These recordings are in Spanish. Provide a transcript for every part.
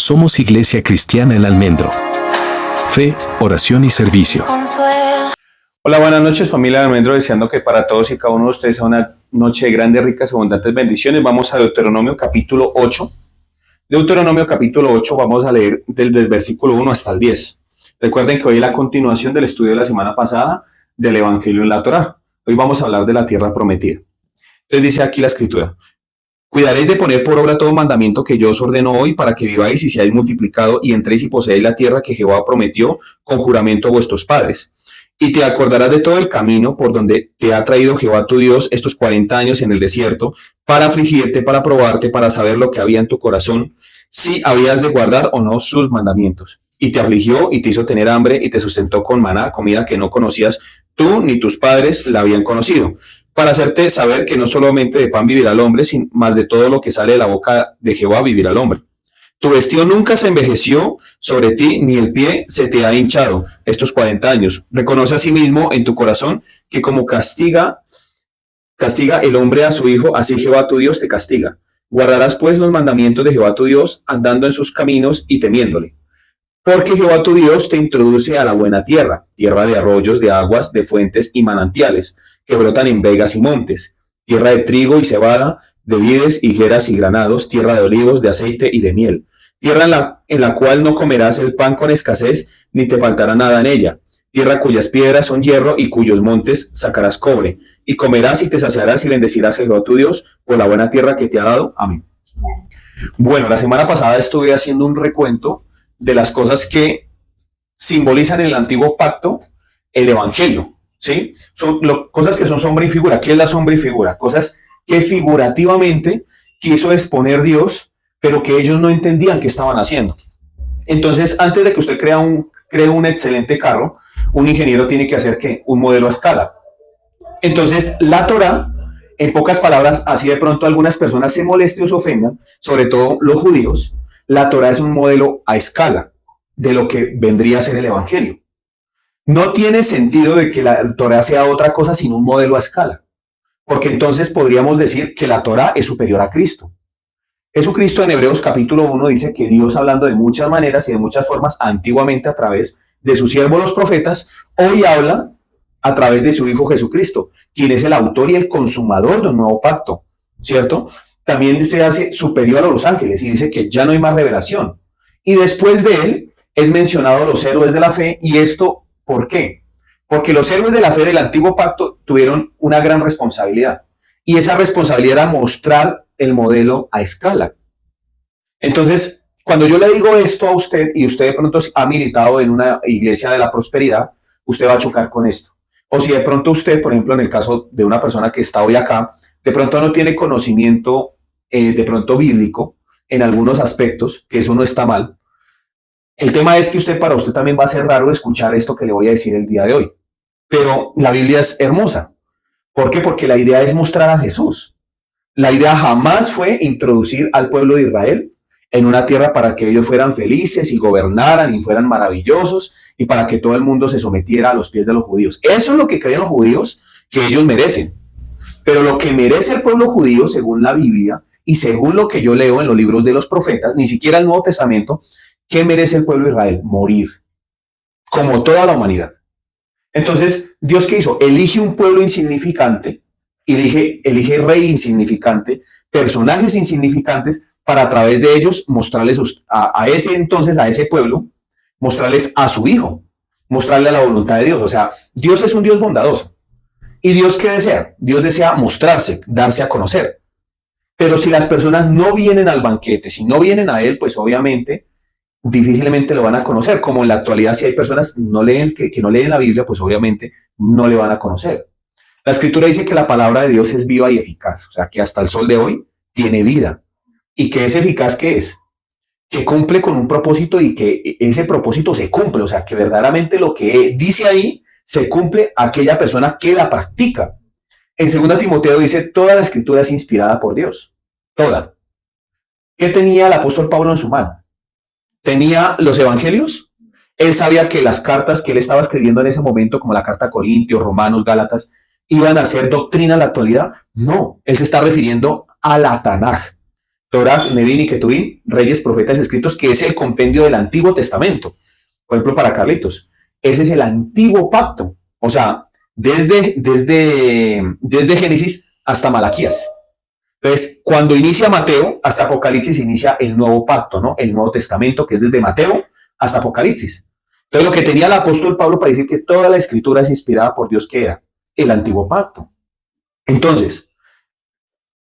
Somos Iglesia Cristiana El Almendro. Fe, oración y servicio. Hola, buenas noches, familia del Almendro, deseando que para todos y cada uno de ustedes sea una noche de grandes, ricas, abundantes bendiciones. Vamos a Deuteronomio capítulo 8. Deuteronomio capítulo 8, vamos a leer desde el versículo 1 hasta el 10. Recuerden que hoy es la continuación del estudio de la semana pasada del Evangelio en la Torá. Hoy vamos a hablar de la tierra prometida. Entonces dice aquí la escritura: cuidaréis de poner por obra todo mandamiento que yo os ordeno hoy, para que viváis y seáis multiplicado y entréis y poseáis la tierra que Jehová prometió con juramento a vuestros padres. Y te acordarás de todo el camino por donde te ha traído Jehová tu Dios estos 40 años en el desierto, para afligirte, para probarte, para saber lo que había en tu corazón, si habías de guardar o no sus mandamientos. Y te afligió y te hizo tener hambre y te sustentó con maná, comida que no conocías tú ni tus padres la habían conocido, para hacerte saber que no solamente de pan vivirá el hombre, sino más de todo lo que sale de la boca de Jehová vivirá el hombre. Tu vestido nunca se envejeció sobre ti, ni el pie se te ha hinchado estos 40 años. Reconoce asimismo en tu corazón que como castiga el hombre a su hijo, así Jehová tu Dios te castiga. Guardarás pues los mandamientos de Jehová tu Dios, andando en sus caminos y temiéndole. Porque Jehová tu Dios te introduce a la buena tierra, tierra de arroyos, de aguas, de fuentes y manantiales, que brotan en vegas y montes, tierra de trigo y cebada, de vides, higueras y granados, tierra de olivos, de aceite y de miel, tierra en la cual no comerás el pan con escasez, ni te faltará nada en ella, tierra cuyas piedras son hierro y cuyos montes sacarás cobre, y comerás y te saciarás y bendecirás a Jehová tu Dios por la buena tierra que te ha dado. Amén. Bueno, la semana pasada estuve haciendo un recuento de las cosas que simbolizan en el antiguo pacto el evangelio, ¿sí? Son cosas que son sombra y figura. ¿Qué es la sombra y figura? Cosas que figurativamente quiso exponer Dios, pero que ellos no entendían qué estaban haciendo. Entonces, antes de que usted cree un excelente carro, un ingeniero tiene que hacer ¿qué? Un modelo a escala. Entonces, la Torá, en pocas palabras, así de pronto algunas personas se molesten o se ofendan, sobre todo los judíos, la Torá es un modelo a escala de lo que vendría a ser el evangelio. No tiene sentido de que la Torá sea otra cosa sino un modelo a escala, porque entonces podríamos decir que la Torá es superior a Cristo. Jesucristo en Hebreos capítulo 1 dice que Dios, hablando de muchas maneras y de muchas formas antiguamente a través de sus siervos los profetas, hoy habla a través de su Hijo Jesucristo, quien es el autor y el consumador de un nuevo pacto, ¿cierto? También se hace superior a los ángeles y dice que ya no hay más revelación. Y después de él es mencionado los héroes de la fe. ¿Y esto por qué? Porque los héroes de la fe del antiguo pacto tuvieron una gran responsabilidad. Y esa responsabilidad era mostrar el modelo a escala. Entonces, cuando yo le digo esto a usted y usted de pronto ha militado en una iglesia de la prosperidad, usted va a chocar con esto. O si de pronto usted, por ejemplo, en el caso de una persona que está hoy acá, de pronto no tiene conocimiento de pronto bíblico en algunos aspectos, que eso no está mal. El tema es que para usted también va a ser raro escuchar esto que le voy a decir el día de hoy. Pero la Biblia es hermosa. ¿Por qué? Porque la idea es mostrar a Jesús. La idea jamás fue introducir al pueblo de Israel en una tierra para que ellos fueran felices y gobernaran y fueran maravillosos y para que todo el mundo se sometiera a los pies de los judíos. Eso es lo que creen los judíos que ellos merecen. Pero lo que merece el pueblo judío, según la Biblia y según lo que yo leo en los libros de los profetas, ni siquiera el Nuevo Testamento, ¿qué merece el pueblo de Israel? Morir, como toda la humanidad. Entonces, ¿Dios qué hizo? Elige un pueblo insignificante, elige rey insignificante, personajes insignificantes, para a través de ellos mostrarles a ese pueblo, mostrarles a su hijo, mostrarle la voluntad de Dios. O sea, Dios es un Dios bondadoso. ¿Y Dios qué desea? Dios desea mostrarse, darse a conocer. Pero si las personas no vienen al banquete, si no vienen a Él, pues obviamente difícilmente lo van a conocer. Como en la actualidad, si hay personas que no leen la Biblia, pues obviamente no le van a conocer. La Escritura dice que la palabra de Dios es viva y eficaz, o sea, que hasta el sol de hoy tiene vida. ¿Y que es eficaz? ¿Qué es? Que cumple con un propósito y que ese propósito se cumple, o sea, que verdaderamente lo que dice ahí se cumple a aquella persona que la practica. En 2 Timoteo dice, toda la Escritura es inspirada por Dios, toda. ¿Qué tenía el apóstol Pablo en su mano? ¿Tenía los evangelios? Él sabía que las cartas que él estaba escribiendo en ese momento, como la carta a Corintios, Romanos, Gálatas, iban a ser doctrina en la actualidad. No, él se está refiriendo a la Tanaj, Torah, Nevin y Ketuvim, reyes, profetas, escritos, que es el compendio del Antiguo Testamento. Por ejemplo, para Carlitos, ese es el antiguo pacto. O sea, desde Génesis hasta Malaquías. Entonces, cuando inicia Mateo, hasta Apocalipsis inicia el nuevo pacto, ¿no? El Nuevo Testamento, que es desde Mateo hasta Apocalipsis. Entonces, lo que tenía el apóstol Pablo para decir que toda la escritura es inspirada por Dios, ¿qué era? El antiguo pacto. Entonces,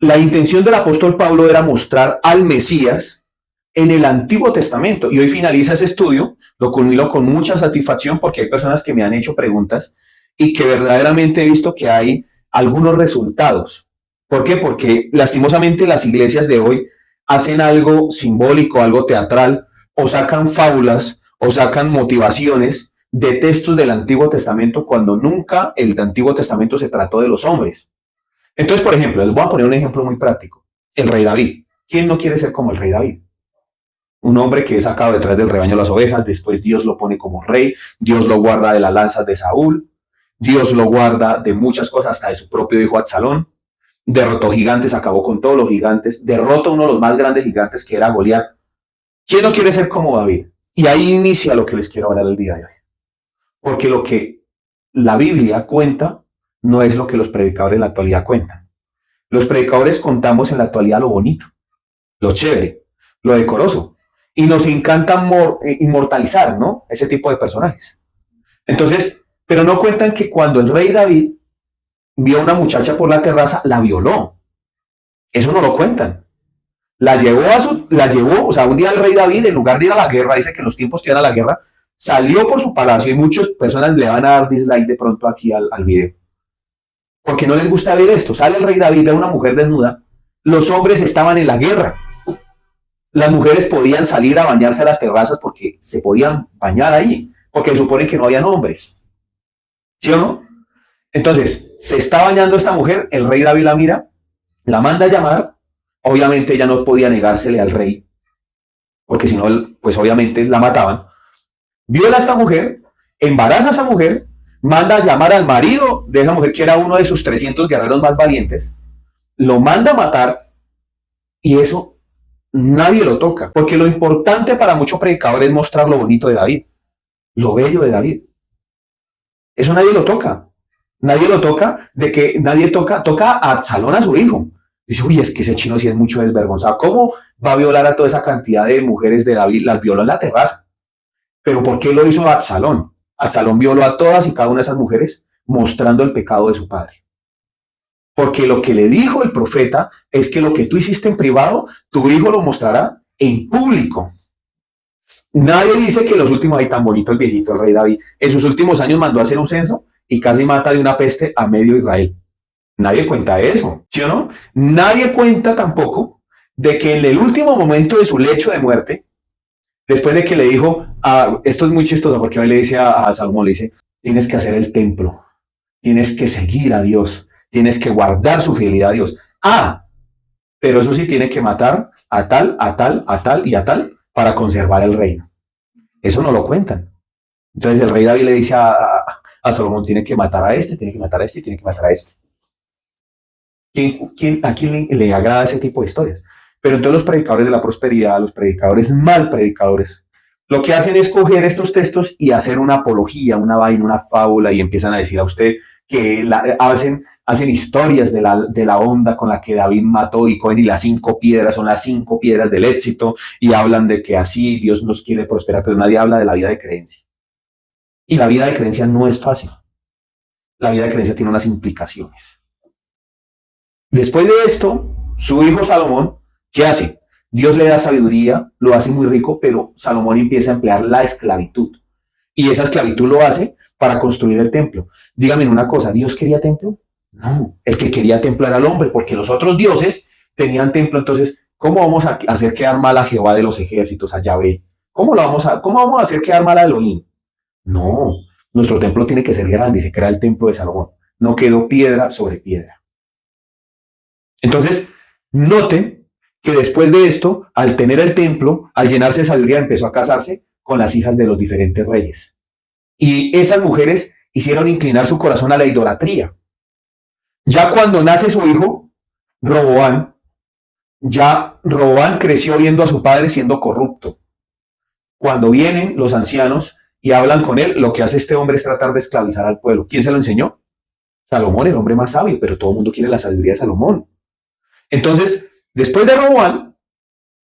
la intención del apóstol Pablo era mostrar al Mesías en el Antiguo Testamento. Y hoy finaliza ese estudio, lo culmino con mucha satisfacción porque hay personas que me han hecho preguntas y que verdaderamente he visto que hay algunos resultados. ¿Por qué? Porque lastimosamente las iglesias de hoy hacen algo simbólico, algo teatral, o sacan fábulas, o sacan motivaciones de textos del Antiguo Testamento cuando nunca el Antiguo Testamento se trató de los hombres. Entonces, por ejemplo, les voy a poner un ejemplo muy práctico. El rey David. ¿Quién no quiere ser como el rey David? Un hombre que es sacado detrás del rebaño de las ovejas, después Dios lo pone como rey, Dios lo guarda de las lanzas de Saúl, Dios lo guarda de muchas cosas, hasta de su propio hijo Absalón, derrotó gigantes, acabó con todos los gigantes, derrotó a uno de los más grandes gigantes que era Goliat. ¿Quién no quiere ser como David? Y ahí inicia lo que les quiero hablar el día de hoy. Porque lo que la Biblia cuenta no es lo que los predicadores en la actualidad cuentan. Los predicadores contamos en la actualidad lo bonito, lo chévere, lo decoroso. Y nos encanta inmortalizar, ¿no? Ese tipo de personajes. Entonces, pero no cuentan que cuando el rey David vio a una muchacha por la terraza, la violó. Eso no lo cuentan. La llevó, o sea, un día el rey David, en lugar de ir a la guerra, dice que en los tiempos que iban a la guerra, salió por su palacio y muchas personas le van a dar dislike de pronto aquí al video. Porque no les gusta ver esto. Sale el rey David, ve a una mujer desnuda. Los hombres estaban en la guerra. Las mujeres podían salir a bañarse a las terrazas porque se podían bañar ahí, porque suponen que no habían hombres. ¿Sí o no? Entonces, se está bañando esta mujer, el rey David la mira, la manda a llamar. Obviamente ella no podía negársele al rey, porque si no, pues obviamente la mataban. Viola a esta mujer, embaraza a esa mujer, manda a llamar al marido de esa mujer, que era uno de sus 300 guerreros más valientes, lo manda a matar, y eso nadie lo toca, porque lo importante para muchos predicadores es mostrar lo bonito de David, lo bello de David. Eso nadie lo toca. Nadie lo toca, de que nadie toca a Absalón, a su hijo. Dice, uy, es que ese chino sí es mucho desvergonzado. ¿Cómo va a violar a toda esa cantidad de mujeres de David? Las violó en la terraza. ¿Pero por qué lo hizo Absalón? Absalón violó a todas y cada una de esas mujeres mostrando el pecado de su padre. Porque lo que le dijo el profeta es que lo que tú hiciste en privado, tu hijo lo mostrará en público. Nadie dice que en los últimos, ay, tan bonito el viejito, el rey David, en sus últimos años mandó a hacer un censo y casi mata de una peste a medio Israel. Nadie cuenta eso, ¿sí o no? Nadie cuenta tampoco de que en el último momento de su lecho de muerte, después de que le dijo, esto es muy chistoso porque hoy le dice a Salomón, le dice, tienes que hacer el templo, tienes que seguir a Dios, tienes que guardar su fidelidad a Dios. Pero eso sí, tiene que matar a tal, a tal, a tal y a tal para conservar el reino. Eso no lo cuentan. Entonces el rey David le dice a Salomón, tiene que matar a este, tiene que matar a este, tiene que matar a este. ¿A quién le agrada ese tipo de historias? Pero entonces los predicadores de la prosperidad, los predicadores mal predicadores, lo que hacen es coger estos textos y hacer una apología, una vaina, una fábula, y empiezan a decir a usted que hacen historias de la onda con la que David mató y cogen y las 5 piedras son las 5 piedras del éxito y hablan de que así Dios nos quiere prosperar, pero nadie habla de la vida de creencia. Y la vida de creencia no es fácil. La vida de creencia tiene unas implicaciones. Después de esto, su hijo Salomón, ¿qué hace? Dios le da sabiduría, lo hace muy rico, pero Salomón empieza a emplear la esclavitud. Y esa esclavitud lo hace para construir el templo. Dígame una cosa, ¿Dios quería templo? No, el que quería templo era el hombre, porque los otros dioses tenían templo. Entonces, ¿cómo vamos a hacer quedar mal a Jehová de los ejércitos, a Yahvé? ¿Cómo vamos a hacer quedar mal a Elohim? No, nuestro templo tiene que ser grande y se crea el templo de Salomón. No quedó piedra sobre piedra. Entonces, noten que después de esto, al tener el templo, al llenarse de sabiduría, empezó a casarse con las hijas de los diferentes reyes. Y esas mujeres hicieron inclinar su corazón a la idolatría. Ya cuando nace su hijo, Roboam, Ya Roboam creció viendo a su padre siendo corrupto. Cuando vienen los ancianos y hablan con él, lo que hace este hombre es tratar de esclavizar al pueblo. ¿Quién se lo enseñó? Salomón, el hombre más sabio, pero todo el mundo quiere la sabiduría de Salomón. Entonces, después de Roboam,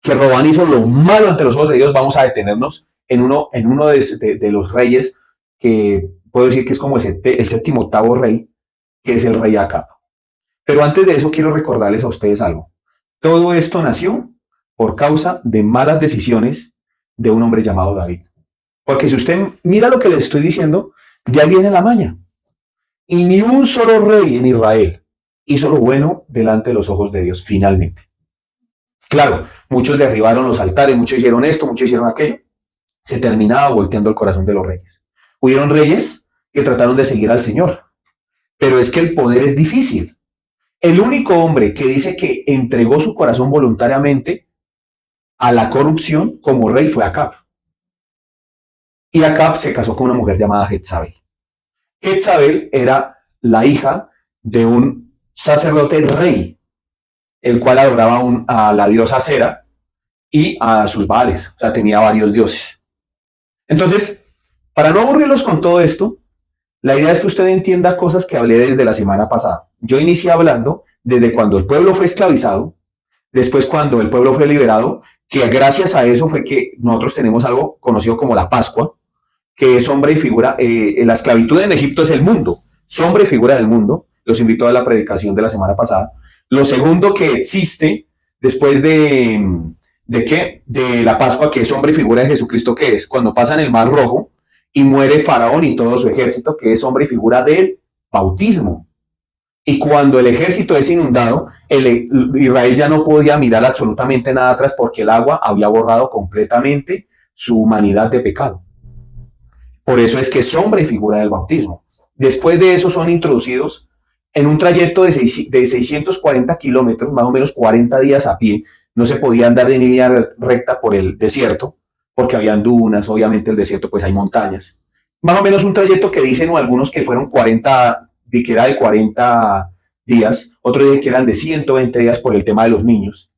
que Roboam hizo lo malo ante los ojos de Dios, vamos a detenernos en uno de los reyes que puedo decir que es como el séptimo octavo rey, que es el rey Acab. Pero antes de eso quiero recordarles a ustedes algo. Todo esto nació por causa de malas decisiones de un hombre llamado David. Porque si usted mira lo que le estoy diciendo, ya viene la maña. Y ni un solo rey en Israel hizo lo bueno delante de los ojos de Dios, finalmente. Claro, muchos derribaron los altares, muchos hicieron esto, muchos hicieron aquello. Se terminaba volteando el corazón de los reyes. Hubieron reyes que trataron de seguir al Señor. Pero es que el poder es difícil. El único hombre que dice que entregó su corazón voluntariamente a la corrupción como rey fue Acab. Y Acab se casó con una mujer llamada Jezabel. Jezabel era la hija de un sacerdote rey, el cual adoraba a la diosa Cera y a sus baales, o sea, tenía varios dioses. Entonces, para no aburrirlos con todo esto, la idea es que usted entienda cosas que hablé desde la semana pasada. Yo inicié hablando desde cuando el pueblo fue esclavizado, después cuando el pueblo fue liberado, que gracias a eso fue que nosotros tenemos algo conocido como la Pascua, que es sombra y figura. La esclavitud en Egipto es el mundo, sombra y figura del mundo. Los invito a la predicación de la semana pasada. Lo segundo que existe después ¿de qué? De la Pascua, que es sombra y figura de Jesucristo, que es cuando pasan el Mar Rojo y muere Faraón y todo su ejército, que es sombra y figura del bautismo. Y cuando el ejército es inundado, Israel ya no podía mirar absolutamente nada atrás porque el agua había borrado completamente su humanidad de pecado. Por eso es que es sombra y figura del bautismo. Después de eso son introducidos en un trayecto de 640 kilómetros, más o menos 40 días a pie. No se podía andar de línea recta por el desierto, porque habían dunas, obviamente el desierto pues hay montañas. Más o menos un trayecto que dicen algunos que fueron 40, que era de 40 días, otros dicen que eran de 120 días por el tema de los niños.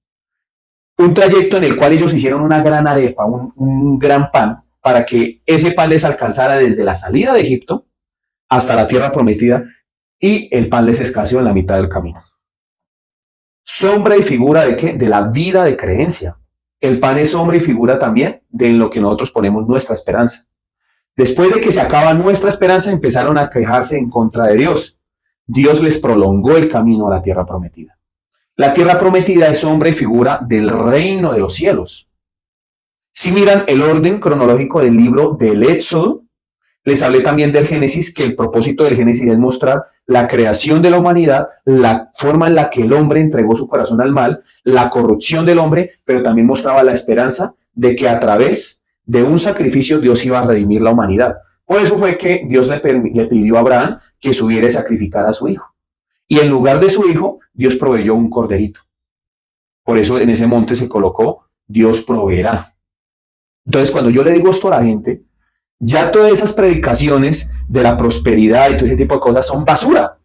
Un trayecto en el cual ellos hicieron una gran arepa, un gran pan, para que ese pan les alcanzara desde la salida de Egipto hasta la tierra prometida, y el pan les escaseó en la mitad del camino. Sombra y figura de qué? De la vida de creencia. El pan es sombra y figura también de lo que nosotros ponemos nuestra esperanza. Después de que se acaba nuestra esperanza, empezaron a quejarse en contra de Dios. Dios les prolongó el camino a la tierra prometida. La tierra prometida es sombra y figura del reino de los cielos. Si miran el orden cronológico del libro del Éxodo, les hablé también del Génesis, que el propósito del Génesis es mostrar la creación de la humanidad, la forma en la que el hombre entregó su corazón al mal, la corrupción del hombre, pero también mostraba la esperanza de que a través de un sacrificio Dios iba a redimir la humanidad. Por eso fue que Dios le pidió a Abraham que subiera a sacrificar a su hijo. Y en lugar de su hijo, Dios proveyó un corderito. Por eso en ese monte se colocó Dios proveerá. Entonces, cuando yo le digo esto a la gente, ya todas esas predicaciones de la prosperidad y todo ese tipo de cosas son basura.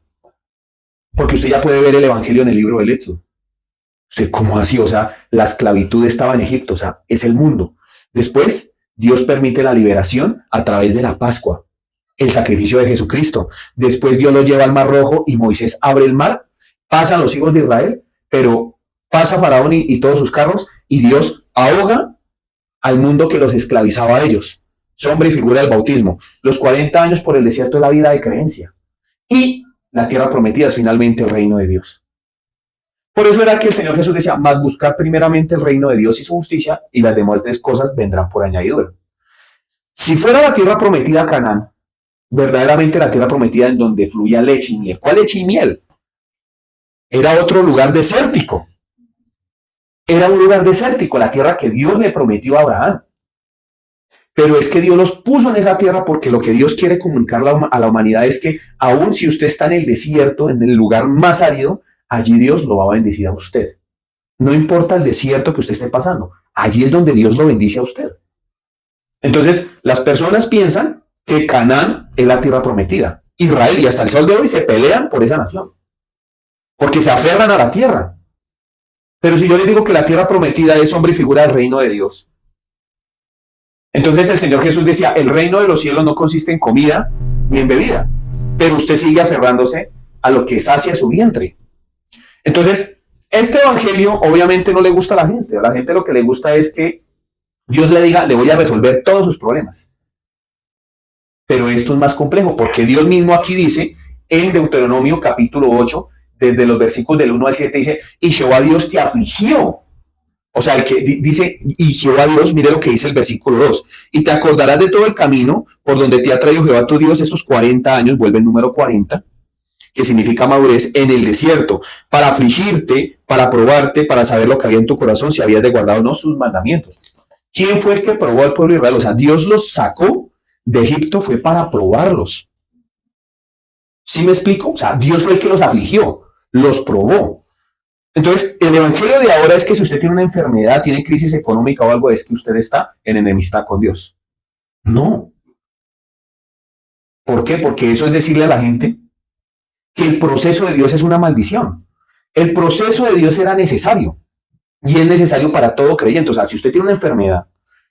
Porque usted ya puede ver el evangelio en el libro del Éxodo. Usted, ¿cómo así? O sea, la esclavitud estaba en Egipto, o sea, es el mundo. Después, Dios permite la liberación a través de la Pascua, el sacrificio de Jesucristo. Después Dios lo lleva al Mar Rojo y Moisés abre el mar, pasan los hijos de Israel, pero pasa Faraón y todos sus carros y Dios ahoga al mundo que los esclavizaba a ellos. Sombra y figura del bautismo. Los 40 años por el desierto es la vida de creencia. Y la tierra prometida es finalmente el reino de Dios. Por eso era que el Señor Jesús decía, más buscar primeramente el reino de Dios y su justicia, y las demás cosas vendrán por añadidura. Si fuera la tierra prometida Canaán, verdaderamente la tierra prometida en donde fluía leche y miel. ¿Cuál leche y miel? Era otro lugar desértico. Era un lugar desértico, la tierra que Dios le prometió a Abraham. Pero es que Dios los puso en esa tierra porque lo que Dios quiere comunicar a la humanidad es que aun si usted está en el desierto, en el lugar más árido, allí Dios lo va a bendecir a usted. No importa el desierto que usted esté pasando, allí es donde Dios lo bendice a usted. Entonces, las personas piensan que Canaán es la tierra prometida. Israel, y hasta el sol de hoy se pelean por esa nación, porque se aferran a la tierra. Pero si yo les digo que la tierra prometida es sombra y figura del reino de Dios, entonces el Señor Jesús decía, el reino de los cielos no consiste en comida ni en bebida, pero usted sigue aferrándose a lo que sacia su vientre. Entonces, este evangelio obviamente no le gusta a la gente lo que le gusta es que Dios le diga, le voy a resolver todos sus problemas. Pero esto es más complejo, porque Dios mismo aquí dice, en Deuteronomio capítulo 8, desde los versículos del 1 al 7, dice, y Jehová Dios te afligió. O sea, el que dice, y Jehová Dios, mire lo que dice el versículo 2, y te acordarás de todo el camino por donde te ha traído Jehová tu Dios estos 40 años, vuelve el número 40, que significa madurez, en el desierto, para afligirte, para probarte, para saber lo que había en tu corazón, si habías de guardar o no sus mandamientos. ¿Quién fue el que probó al pueblo de Israel? O sea, Dios los sacó de Egipto, fue para probarlos. ¿Sí me explico? O sea, Dios fue el que los afligió, los probó. Entonces, el evangelio de ahora es que si usted tiene una enfermedad, tiene crisis económica o algo, es que usted está en enemistad con Dios. No. ¿Por qué? Porque eso es decirle a la gente que el proceso de Dios es una maldición. El proceso de Dios era necesario y es necesario para todo creyente. O sea, si usted tiene una enfermedad,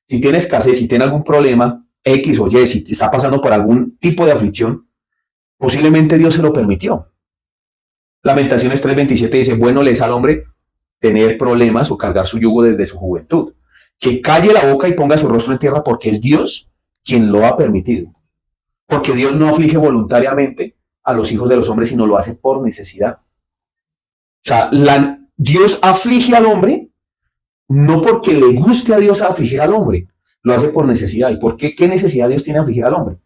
si tiene escasez, si tiene algún problema X o Y, si está pasando por algún tipo de aflicción, posiblemente Dios se lo permitió. Lamentaciones 3:27 dice, bueno le es al hombre tener problemas o cargar su yugo desde su juventud. Que calle la boca y ponga su rostro en tierra porque es Dios quien lo ha permitido. Porque Dios no aflige voluntariamente a los hijos de los hombres, sino lo hace por necesidad. O sea, Dios aflige al hombre no porque le guste a Dios afligir al hombre, lo hace por necesidad. ¿Y por qué? ¿Qué necesidad Dios tiene de afligir al hombre?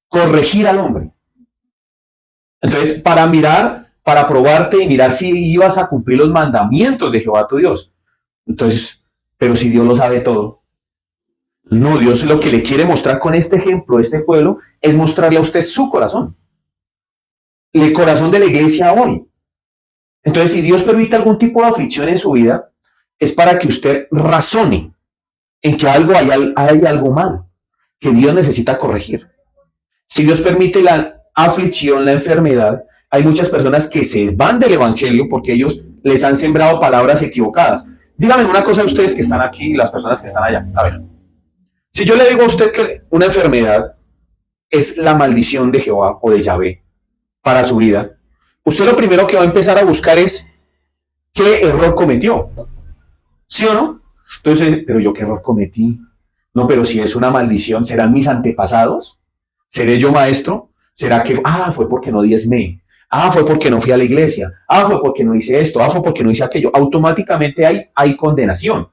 Corregir al hombre. Entonces, para probarte y mirar si ibas a cumplir los mandamientos de Jehová tu Dios. Entonces, pero si Dios lo sabe todo. No, Dios lo que le quiere mostrar con este ejemplo, este pueblo, es mostrarle a usted su corazón. El corazón de la iglesia hoy. Entonces, si Dios permite algún tipo de aflicción en su vida, es para que usted razone en que hay algo mal, que Dios necesita corregir. Si Dios permite la aflicción, la enfermedad, hay muchas personas que se van del evangelio porque ellos les han sembrado palabras equivocadas. Díganme una cosa a ustedes que están aquí y las personas que están allá. A ver, si yo le digo a usted que una enfermedad es la maldición de Jehová o de Yahvé para su vida, usted lo primero que va a empezar a buscar es qué error cometió. ¿Sí o no? Entonces, pero yo qué error cometí. No, pero si es una maldición, ¿serán mis antepasados? ¿Seré yo maestro? ¿Será que, fue porque no diezmé? Fue porque no fui a la iglesia. Fue porque no hice esto. Fue porque no hice aquello. Automáticamente hay condenación.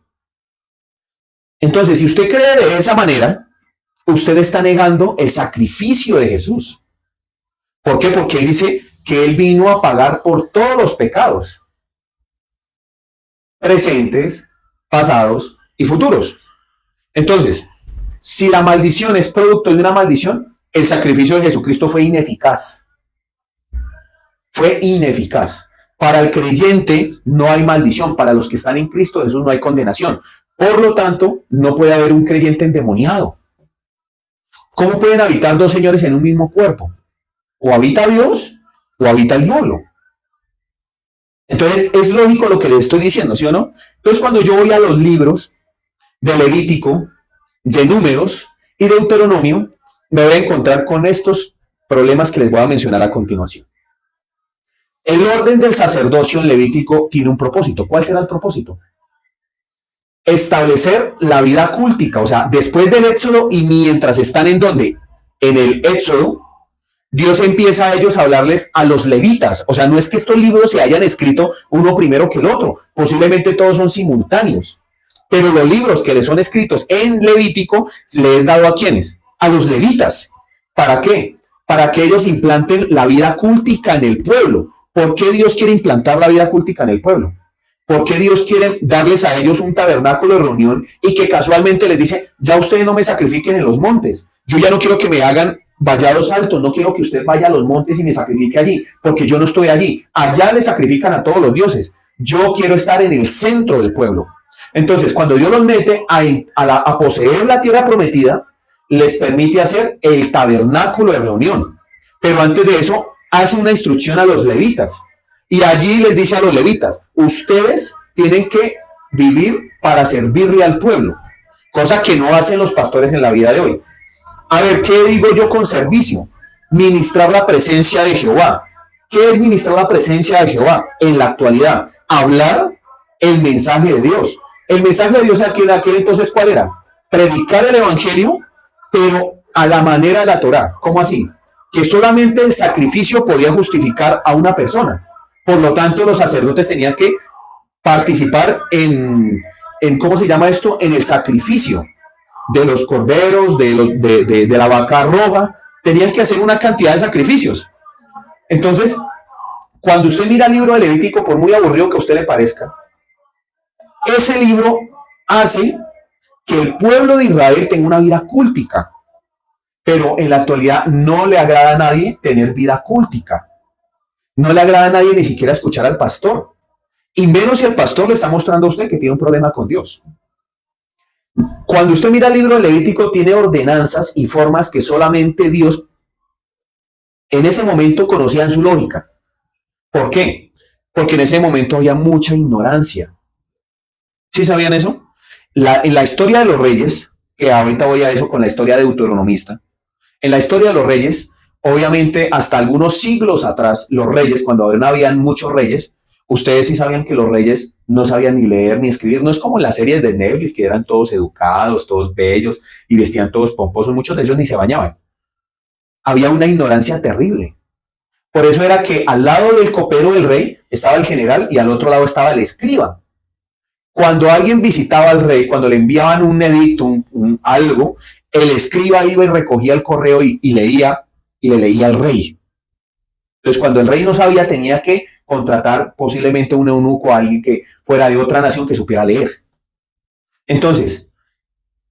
Entonces, si usted cree de esa manera, usted está negando el sacrificio de Jesús. ¿Por qué? Porque Él dice que Él vino a pagar por todos los pecados, presentes, pasados y futuros. Entonces, si la maldición es producto de una maldición, el sacrificio de Jesucristo fue ineficaz. Fue ineficaz. Para el creyente no hay maldición. Para los que están en Cristo Jesús no hay condenación. Por lo tanto, no puede haber un creyente endemoniado. ¿Cómo pueden habitar dos señores en un mismo cuerpo? O habita Dios o habita el diablo. Entonces, es lógico lo que les estoy diciendo, ¿sí o no? Entonces, cuando yo voy a los libros de Levítico, de Números y de Deuteronomio, me voy a encontrar con estos problemas que les voy a mencionar a continuación. El orden del sacerdocio en Levítico tiene un propósito. ¿Cuál será el propósito? Establecer la vida cúltica, o sea, después del Éxodo y mientras están en donde, en el Éxodo, Dios empieza a ellos a hablarles a los levitas. O sea, no es que estos libros se hayan escrito uno primero que el otro, posiblemente todos son simultáneos, pero los libros que les son escritos en Levítico les he dado a ¿quiénes? A los levitas. ¿Para qué? Para que ellos implanten la vida cúltica en el pueblo. ¿Por qué Dios quiere implantar la vida cúltica en el pueblo? ¿Por qué Dios quiere darles a ellos un tabernáculo de reunión y que casualmente les dice, ya ustedes no me sacrifiquen en los montes? Yo ya no quiero que me hagan vallados altos, no quiero que usted vaya a los montes y me sacrifique allí, porque yo no estoy allí. Allá le sacrifican a todos los dioses. Yo quiero estar en el centro del pueblo. Entonces, cuando Dios los mete a poseer la tierra prometida, les permite hacer el tabernáculo de reunión. Pero antes de eso, hace una instrucción a los levitas. Y allí les dice a los levitas, ustedes tienen que vivir para servirle al pueblo, cosa que no hacen los pastores en la vida de hoy. A ver, ¿qué digo yo con servicio? Ministrar la presencia de Jehová. ¿Qué es ministrar la presencia de Jehová? En la actualidad, hablar el mensaje de Dios. El mensaje de Dios en aquel entonces, ¿cuál era? Predicar el evangelio, pero a la manera de la Torá. ¿Cómo así? Que solamente el sacrificio podía justificar a una persona. Por lo tanto, los sacerdotes tenían que participar en ¿cómo se llama esto? En el sacrificio de los corderos, de la vaca roja. Tenían que hacer una cantidad de sacrificios. Entonces, cuando usted mira el libro de Levítico, por muy aburrido que a usted le parezca, ese libro hace que el pueblo de Israel tenga una vida cúltica, pero en la actualidad no le agrada a nadie tener vida cúltica. No le agrada a nadie ni siquiera escuchar al pastor, y menos si el pastor le está mostrando a usted que tiene un problema con Dios. Cuando usted mira el libro de Levítico, tiene ordenanzas y formas que solamente Dios en ese momento conocía en su lógica. ¿Por qué? Porque en ese momento había mucha ignorancia. ¿Sí sabían eso? En la historia de los reyes, que ahorita voy a eso con la historia de Deuteronomista, en la historia de los reyes, obviamente hasta algunos siglos atrás, los reyes, cuando no habían muchos reyes, ustedes sí sabían que los reyes no sabían ni leer ni escribir. No es como en las series de Netflix, que eran todos educados, todos bellos y vestían todos pomposos. Muchos de ellos ni se bañaban. Había una ignorancia terrible. Por eso era que al lado del copero del rey estaba el general y al otro lado estaba el escriba. Cuando alguien visitaba al rey, cuando le enviaban un edicto, algo, el escriba iba y recogía el correo y leía, y le leía al rey. Entonces, cuando el rey no sabía, tenía que contratar posiblemente un eunuco, a alguien que fuera de otra nación que supiera leer. Entonces,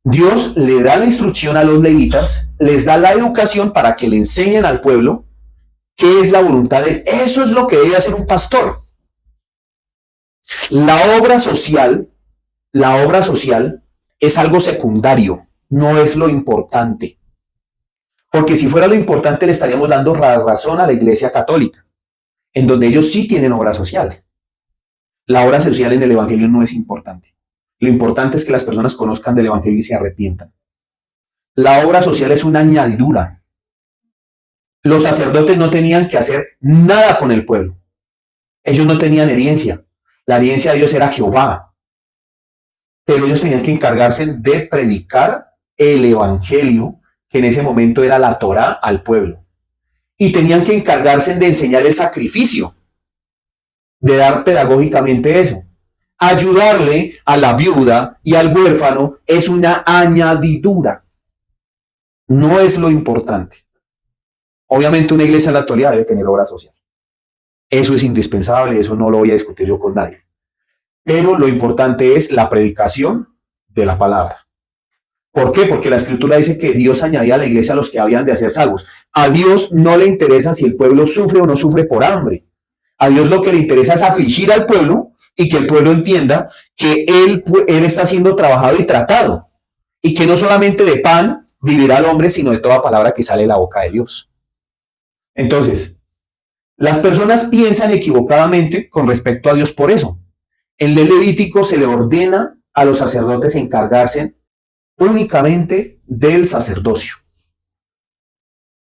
Dios le da la instrucción a los levitas, les da la educación para que le enseñen al pueblo qué es la voluntad de él. Eso es lo que debe hacer un pastor. La obra social es algo secundario, no es lo importante. Porque si fuera lo importante, le estaríamos dando razón a la Iglesia Católica, en donde ellos sí tienen obra social. La obra social en el Evangelio no es importante. Lo importante es que las personas conozcan del Evangelio y se arrepientan. La obra social es una añadidura. Los sacerdotes no tenían que hacer nada con el pueblo. Ellos no tenían herencia. La herencia de Dios era Jehová. Pero ellos tenían que encargarse de predicar el Evangelio, que en ese momento era la Torá, al pueblo. Y tenían que encargarse de enseñar el sacrificio, de dar pedagógicamente eso. Ayudarle a la viuda y al huérfano es una añadidura. No es lo importante. Obviamente una iglesia en la actualidad debe tener obra social. Eso es indispensable, eso no lo voy a discutir yo con nadie. Pero lo importante es la predicación de la palabra. ¿Por qué? Porque la Escritura dice que Dios añadía a la iglesia a los que habían de ser salvos. A Dios no le interesa si el pueblo sufre o no sufre por hambre. A Dios lo que le interesa es afligir al pueblo y que el pueblo entienda que él está siendo trabajado y tratado. Y que no solamente de pan vivirá el hombre, sino de toda palabra que sale de la boca de Dios. Entonces, las personas piensan equivocadamente con respecto a Dios por eso. En el Levítico se le ordena a los sacerdotes encargarse únicamente del sacerdocio.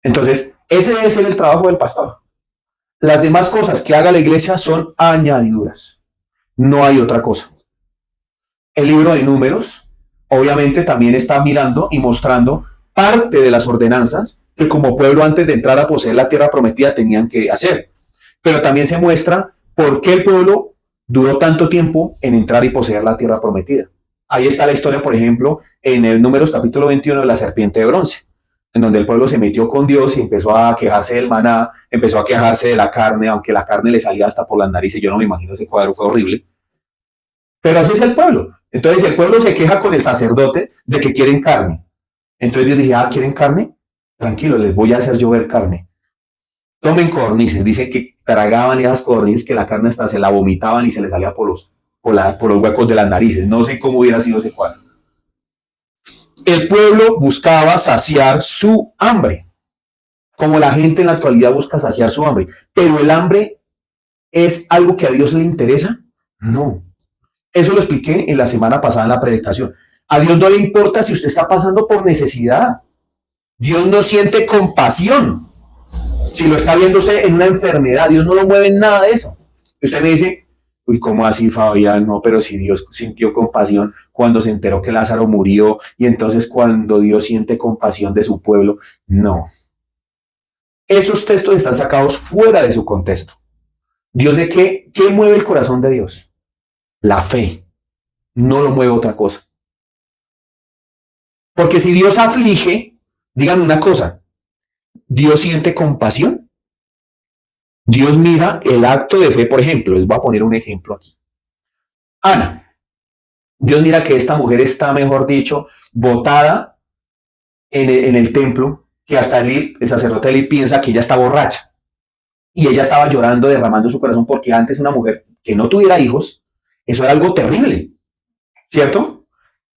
Entonces, ese debe ser el trabajo del pastor. Las demás cosas que haga la iglesia son añadiduras. No hay otra cosa. El libro de Números, obviamente, también está mirando y mostrando parte de las ordenanzas que como pueblo antes de entrar a poseer la tierra prometida tenían que hacer. Pero también se muestra por qué el pueblo duró tanto tiempo en entrar y poseer la tierra prometida. Ahí está la historia, por ejemplo, en el Números capítulo 21 de la serpiente de bronce, en donde el pueblo se metió con Dios y empezó a quejarse del maná, empezó a quejarse de la carne, aunque la carne le salía hasta por las narices. Yo no me imagino ese cuadro, fue horrible. Pero así es el pueblo. Entonces el pueblo se queja con el sacerdote de que quieren carne. Entonces Dios dice, ¿quieren carne? Tranquilo, les voy a hacer llover carne. Tomen codornices. Dice que tragaban esas codornices que la carne hasta se la vomitaban y se les salía por los huecos de las narices. No sé cómo hubiera sido ese cuadro. El pueblo buscaba saciar su hambre, como la gente en la actualidad busca saciar su hambre. Pero el hambre es algo que a Dios le interesa. No. Eso lo expliqué en la semana pasada en la predicación. A Dios no le importa si usted está pasando por necesidad. Dios no siente compasión. Si lo está viendo usted en una enfermedad, Dios no lo mueve en nada de eso. Y usted me dice, uy, ¿cómo así, Fabián? No, pero si Dios sintió compasión cuando se enteró que Lázaro murió, y entonces cuando Dios siente compasión de su pueblo, no. Esos textos están sacados fuera de su contexto. ¿Dios de qué? ¿Qué mueve el corazón de Dios? La fe. No lo mueve otra cosa. Porque si Dios aflige, dígame una cosa, ¿Dios siente compasión? Dios mira el acto de fe, por ejemplo, les voy a poner un ejemplo aquí. Ana, Dios mira que esta mujer está, mejor dicho, botada en el templo, que hasta el sacerdote Eli piensa que ella está borracha. Y ella estaba llorando, derramando su corazón, porque antes una mujer que no tuviera hijos, eso era algo terrible, ¿cierto?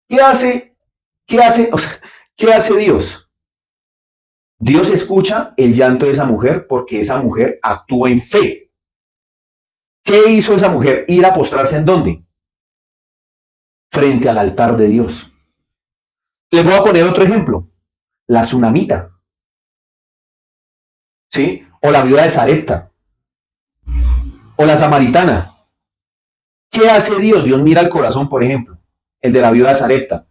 ¿Qué hace? O sea, ¿qué hace Dios? Dios escucha el llanto de esa mujer porque esa mujer actúa en fe. ¿Qué hizo esa mujer? Ir a postrarse ¿en dónde? Frente al altar de Dios. Les voy a poner otro ejemplo. La tsunamita. ¿Sí? O la viuda de Sarepta. O la samaritana. ¿Qué hace Dios? Dios mira el corazón, por ejemplo. El de la viuda de Sarepta.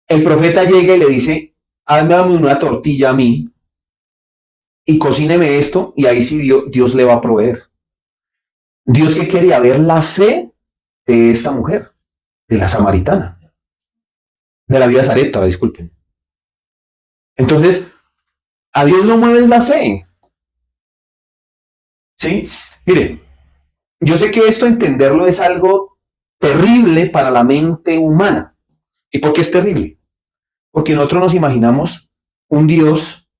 El profeta llega y le dice, dame una tortilla a mí y cocíneme esto, y ahí sí Dios le va a proveer. Dios que quería ver la fe de esta mujer, de la samaritana, de la viuda de Sarepta, disculpen. Entonces, a Dios no mueve la fe. ¿Sí? Miren, yo sé que esto entenderlo es algo terrible para la mente humana. ¿Y por qué es terrible? Porque nosotros nos imaginamos un Dios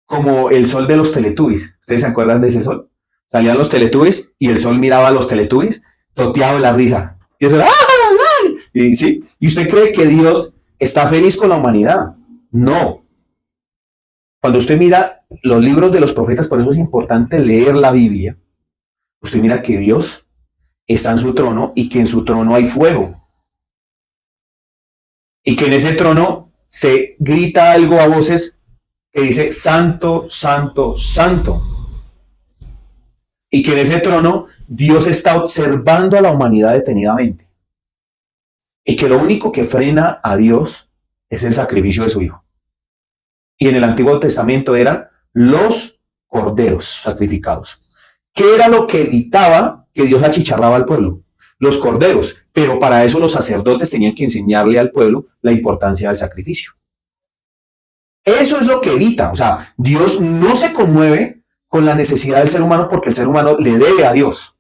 como el sol de los Teletubbies. ¿Ustedes se acuerdan de ese sol? Salían los Teletubbies y el sol miraba a los Teletubbies toteado de la risa. Y eso era, ¡ay! Y, ¿sí? ¿Y usted cree que Dios está feliz con la humanidad? No. Cuando usted mira los libros de los profetas, por eso es importante leer la Biblia, usted mira que Dios está en su trono y que en su trono hay fuego. Y que en ese trono se grita algo a voces que dice santo, santo, santo. Y que en ese trono Dios está observando a la humanidad detenidamente. Y que lo único que frena a Dios es el sacrificio de su Hijo. Y en el Antiguo Testamento eran los corderos sacrificados. ¿Qué era lo que evitaba que Dios achicharraba al pueblo? Los corderos. Pero para eso los sacerdotes tenían que enseñarle al pueblo la importancia del sacrificio. Eso es lo que evita. O sea, Dios no se conmueve con la necesidad del ser humano porque el ser humano le debe a Dios.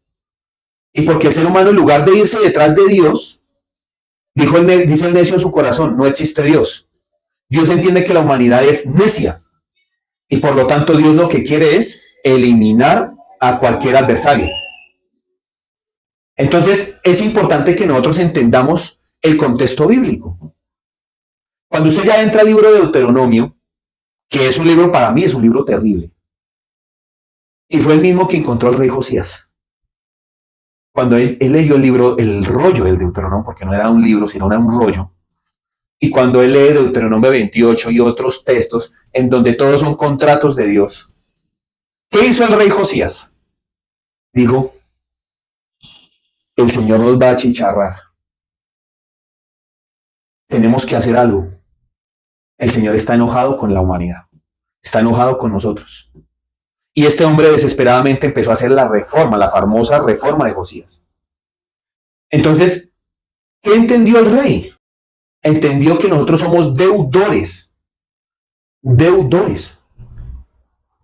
Y porque el ser humano, en lugar de irse detrás de Dios, dice el necio en su corazón, no existe Dios. Dios entiende que la humanidad es necia. Y por lo tanto Dios lo que quiere es eliminar a cualquier adversario. Entonces es importante que nosotros entendamos el contexto bíblico. Cuando usted ya entra al libro de Deuteronomio, que es un libro, para mí es un libro terrible, y fue el mismo que encontró el rey Josías. Cuando él leyó el libro, el rollo del Deuteronomio, porque no era un libro, sino era un rollo, y cuando él lee Deuteronomio 28 y otros textos en donde todos son contratos de Dios, ¿qué hizo el rey Josías? Dijo, el Señor nos va a achicharrar. Tenemos que hacer algo. El Señor está enojado con la humanidad. Está enojado con nosotros. Y este hombre desesperadamente empezó a hacer la reforma, la famosa reforma de Josías. Entonces, ¿qué entendió el rey? Entendió que nosotros somos deudores. Deudores.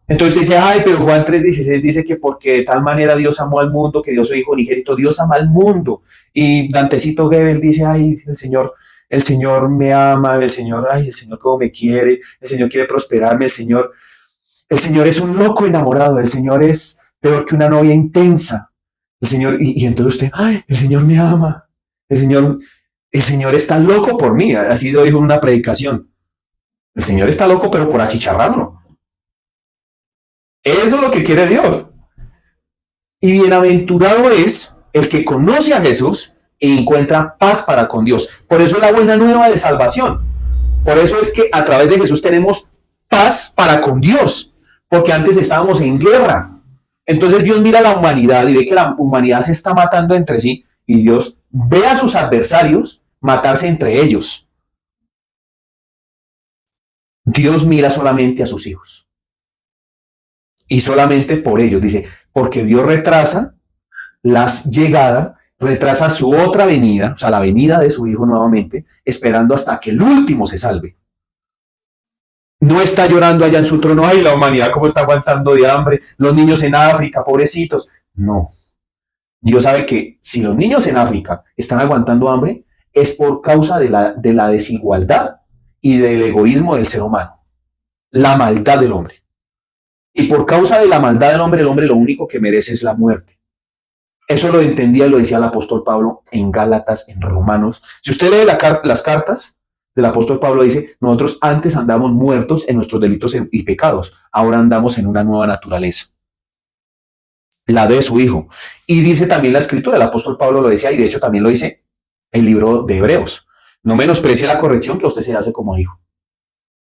Entonces dice, ay, pero Juan 3:16 dice que porque de tal manera Dios amó al mundo, que dio su Hijo unigénito. Dios ama al mundo. Y Dantecito Gebel dice, ay, el Señor me ama, el Señor cómo me quiere, el Señor quiere prosperarme, el Señor es un loco enamorado, el Señor es peor que una novia intensa. El Señor, y entonces usted, ay, el Señor me ama, el Señor está loco por mí, así lo dijo en una predicación. El Señor está loco, pero por achicharrarlo. Eso es lo que quiere Dios. Y bienaventurado es El que conoce a Jesús encuentra paz para con Dios. Por eso es la buena nueva de salvación. Por eso es que a través de Jesús tenemos paz para con Dios. Porque antes estábamos en guerra. Entonces Dios mira a la humanidad y ve que la humanidad se está matando entre sí. Y Dios ve a sus adversarios matarse entre ellos. Dios mira solamente a sus hijos. Y solamente por ellos. Dice, porque Dios retrasa la llegada, retrasa su otra venida, o sea, la venida de su hijo nuevamente, esperando hasta que el último se salve. No está llorando allá en su trono, ay, la humanidad cómo está aguantando de hambre, los niños en África, pobrecitos. No. Dios sabe que si los niños en África están aguantando hambre, es por causa de la desigualdad y del egoísmo del ser humano. La maldad del hombre. Y por causa de la maldad del hombre, el hombre lo único que merece es la muerte. Eso lo entendía y lo decía el apóstol Pablo en Gálatas, en Romanos. Si usted lee las cartas del apóstol Pablo, dice, nosotros antes andamos muertos en nuestros delitos y pecados, ahora andamos en una nueva naturaleza, la de su Hijo. Y dice también la Escritura, el apóstol Pablo lo decía, y de hecho también lo dice el libro de Hebreos, no menosprecie la corrección que usted se hace como hijo,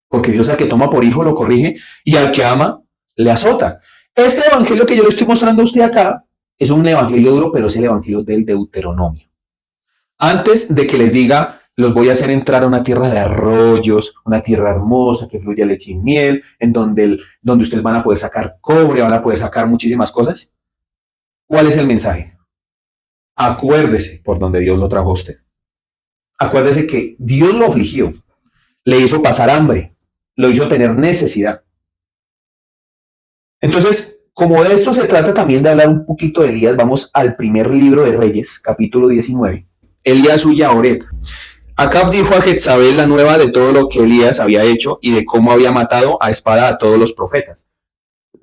porque Dios al que toma por hijo lo corrige y al que ama le azota. Este evangelio que yo le estoy mostrando a usted acá es un evangelio duro, pero es el evangelio del Deuteronomio. Antes de que les diga, los voy a hacer entrar a una tierra de arroyos, una tierra hermosa que fluye leche y miel, en donde ustedes van a poder sacar cobre, van a poder sacar muchísimas cosas. ¿Cuál es el mensaje? Acuérdese por donde Dios lo trajo a usted. Acuérdese que Dios lo afligió, le hizo pasar hambre, lo hizo tener necesidad. Entonces, como de esto se trata también de hablar un poquito de Elías, vamos al primer libro de Reyes, capítulo 19. Elías huye a Oreb. Acab dijo a Jezabel la nueva de todo lo que Elías había hecho y de cómo había matado a espada a todos los profetas.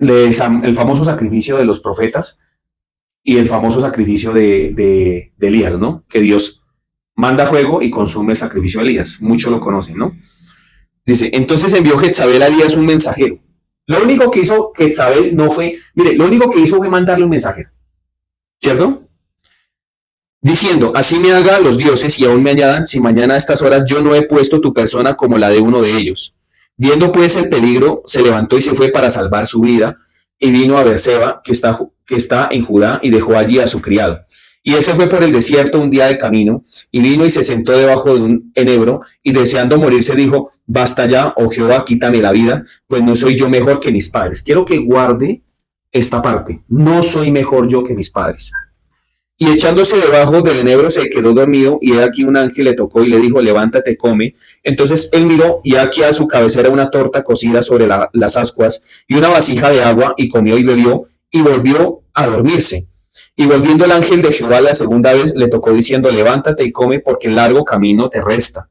El famoso sacrificio de los profetas y el famoso sacrificio de Elías, ¿no? Que Dios manda fuego y consume el sacrificio de Elías. Muchos lo conocen, ¿no? Dice, entonces envió Jezabel a Elías un mensajero. Lo único que hizo Jezabel no fue, mire, lo único que hizo fue mandarle un mensajero, ¿cierto? Diciendo, así me haga los dioses y aún me añadan, si mañana a estas horas yo no he puesto tu persona como la de uno de ellos. Viendo pues el peligro, se levantó y se fue para salvar su vida, y vino a Beerseba, que está en Judá, y dejó allí a su criado. Y él se fue por el desierto un día de camino, y vino y se sentó debajo de un enebro, y deseando morirse dijo, basta ya, oh Jehová, quítame la vida, pues no soy yo mejor que mis padres. Quiero que guarde esta parte, no soy mejor yo que mis padres. Y echándose debajo del enebro se quedó dormido, y aquí un ángel le tocó y le dijo, levántate, come. Entonces él miró, y aquí a su cabecera una torta cocida sobre las ascuas, y una vasija de agua, y comió y bebió, y volvió a dormirse. Y volviendo el ángel de Jehová la segunda vez, le tocó diciendo, levántate y come, porque el largo camino te resta.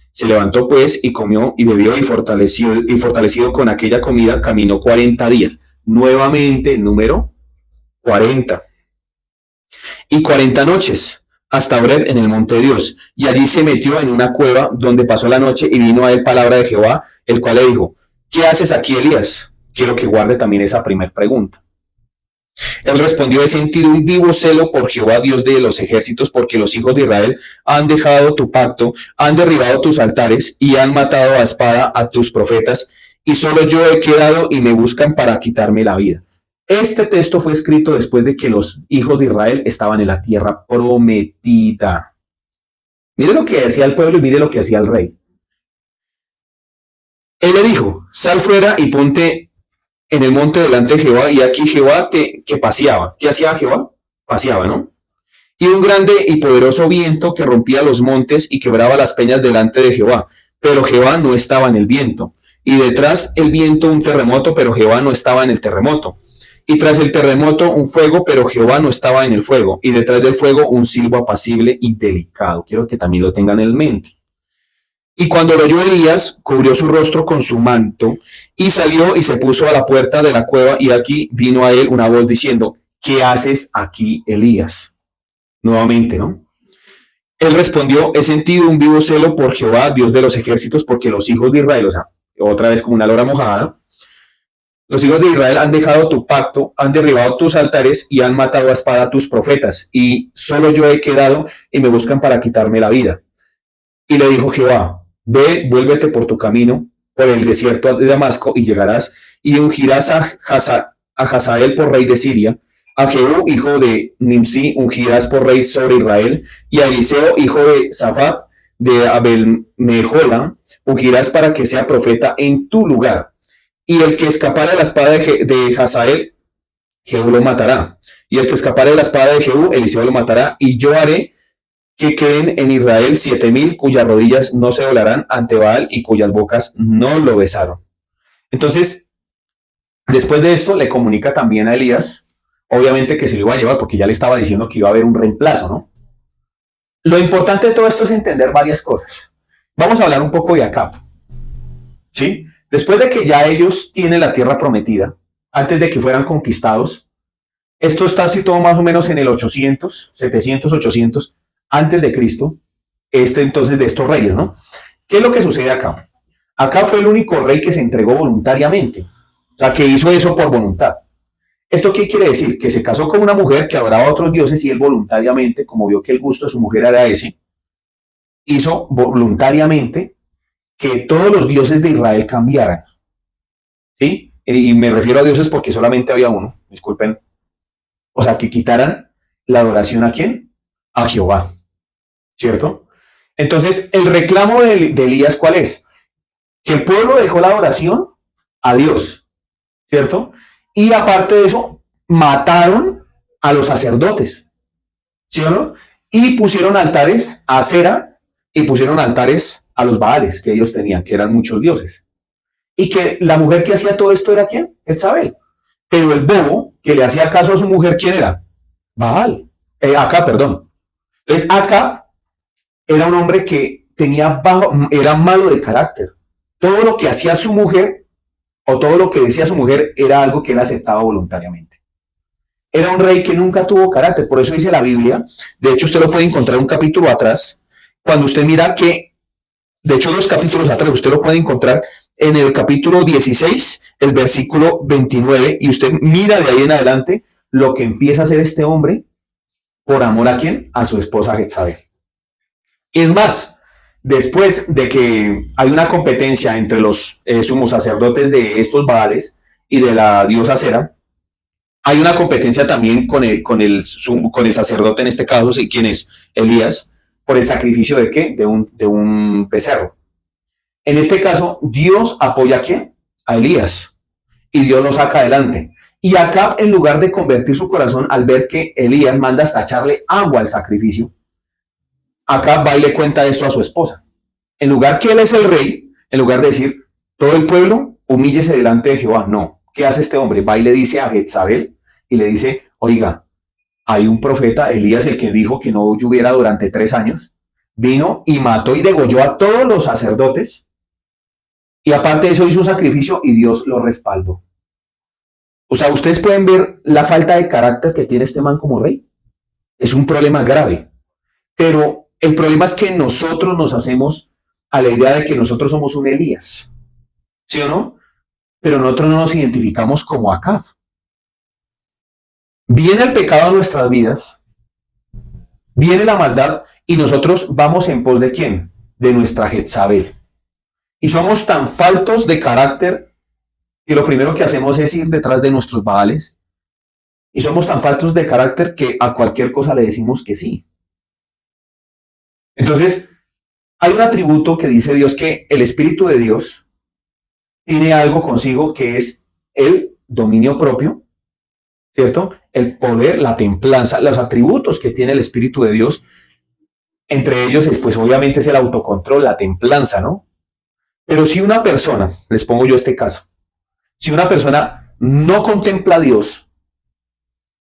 Se levantó pues, y comió y bebió, y fortalecido con aquella comida, caminó 40 días. Nuevamente el número 40. Y 40 noches, hasta Oreb en el monte de Dios. Y allí se metió en una cueva, donde pasó la noche, y vino a él palabra de Jehová, el cual le dijo, ¿qué haces aquí, Elías? Quiero que guarde también esa primera pregunta. Él respondió, he sentido un vivo celo por Jehová, Dios de los ejércitos, porque los hijos de Israel han dejado tu pacto, han derribado tus altares y han matado a espada a tus profetas, y solo yo he quedado y me buscan para quitarme la vida. Este texto fue escrito después de que los hijos de Israel estaban en la tierra prometida. Mire lo que hacía el pueblo y mire lo que hacía el rey. Él le dijo, sal fuera y ponte en el monte delante de Jehová, y aquí Jehová que paseaba. ¿Qué hacía Jehová? Paseaba, ¿no? Y un grande y poderoso viento que rompía los montes y quebraba las peñas delante de Jehová. Pero Jehová no estaba en el viento. Y detrás el viento un terremoto, pero Jehová no estaba en el terremoto. Y tras el terremoto un fuego, pero Jehová no estaba en el fuego. Y detrás del fuego un silbo apacible y delicado. Quiero que también lo tengan en mente. Y cuando lo oyó Elías, cubrió su rostro con su manto, y salió y se puso a la puerta de la cueva, y aquí vino a él una voz diciendo, ¿qué haces aquí, Elías? Nuevamente, ¿no? Él respondió, he sentido un vivo celo por Jehová, Dios de los ejércitos, porque los hijos de Israel, o sea, otra vez como una lora mojada, Los hijos de Israel han dejado tu pacto, han derribado tus altares y han matado a espada a tus profetas, y solo yo he quedado y me buscan para quitarme la vida. Y le dijo Jehová, ve, vuélvete por tu camino, por el desierto de Damasco, y llegarás, y ungirás a Hazael por rey de Siria, a Jehú, hijo de Nimsi, ungirás por rey sobre Israel, y a Eliseo, hijo de Safat, de Abel-Mehola, ungirás para que sea profeta en tu lugar. Y el que escapare de la espada de Hazael, Jehú lo matará. Y el que escapare de la espada de Jehú, Eliseo lo matará. Y yo haré que queden en Israel 7,000 cuyas rodillas no se doblarán ante Baal y cuyas bocas no lo besaron. Entonces, después de esto, le comunica también a Elías, obviamente que se lo iba a llevar porque ya le estaba diciendo que iba a haber un reemplazo, ¿no? Lo importante de todo esto es entender varias cosas. Vamos a hablar un poco de Acab, ¿sí? Después de que ya ellos tienen la tierra prometida, antes de que fueran conquistados, esto está situado más o menos en el 800, 700, 800, antes de Cristo, entonces de estos reyes, ¿no? ¿Qué es lo que sucede acá? Acá fue el único rey que se entregó voluntariamente, o sea, que hizo eso por voluntad. ¿Esto qué quiere decir? Que se casó con una mujer que adoraba a otros dioses y él voluntariamente, como vio que el gusto de su mujer era ese, hizo voluntariamente que todos los dioses de Israel cambiaran. ¿Sí? Y me refiero a dioses porque solamente había uno, disculpen. O sea, que quitaran la adoración ¿a quién? A Jehová. ¿Cierto? Entonces, el reclamo de Elías, ¿cuál es? Que el pueblo dejó la adoración a Dios. ¿Cierto? Y aparte de eso, mataron a los sacerdotes. ¿Sí o no? Y pusieron altares a Acera y pusieron altares a los Baales que ellos tenían, que eran muchos dioses. Y que la mujer que hacía todo esto era ¿quién? Jezabel. Pero el bobo que le hacía caso a su mujer, ¿quién era? Baal. Acá, perdón. Entonces, acá era un hombre que era malo de carácter. Todo lo que hacía su mujer, o todo lo que decía su mujer, era algo que él aceptaba voluntariamente. Era un rey que nunca tuvo carácter. Por eso dice la Biblia, de hecho usted lo puede encontrar un capítulo atrás, cuando usted mira que, de hecho 2 capítulos atrás, usted lo puede encontrar en el capítulo 16, el versículo 29, y usted mira de ahí en adelante lo que empieza a hacer este hombre por amor ¿a quién? A su esposa Jezabel. Es más, después de que hay una competencia entre los sumos sacerdotes de estos Baales y de la diosa Acera, hay una competencia también con el sacerdote, en este caso, ¿quién es? Elías, por el sacrificio de ¿qué? De un becerro. En este caso, Dios apoya ¿a quién? A Elías. Y Dios lo saca adelante. Y Acab, en lugar de convertir su corazón al ver que Elías manda hasta echarle agua al sacrificio, Acab va y le cuenta esto a su esposa. En lugar que él es el rey, en lugar de decir, todo el pueblo, humíllese delante de Jehová. No. ¿Qué hace este hombre? Va y le dice a Jezabel y le dice, oiga, hay un profeta, Elías, el que dijo que no lloviera durante 3 años, vino y mató y degolló a todos los sacerdotes, y aparte de eso hizo un sacrificio y Dios lo respaldó. O sea, ustedes pueden ver la falta de carácter que tiene este man como rey. Es un problema grave. Pero el problema es que nosotros nos hacemos a la idea de que nosotros somos un Elías. ¿Sí o no? Pero nosotros no nos identificamos como Acab. Viene el pecado a nuestras vidas, viene la maldad y nosotros vamos en pos de ¿quién? De nuestra Jezabel. Y somos tan faltos de carácter que lo primero que hacemos es ir detrás de nuestros Baales. Y somos tan faltos de carácter que a cualquier cosa le decimos que sí. Entonces, hay un atributo que dice Dios, que el Espíritu de Dios tiene algo consigo que es el dominio propio, ¿cierto? El poder, la templanza, los atributos que tiene el Espíritu de Dios. Entre ellos, pues obviamente es el autocontrol, la templanza, ¿no? Pero si una persona, les pongo yo este caso, si una persona no contempla a Dios,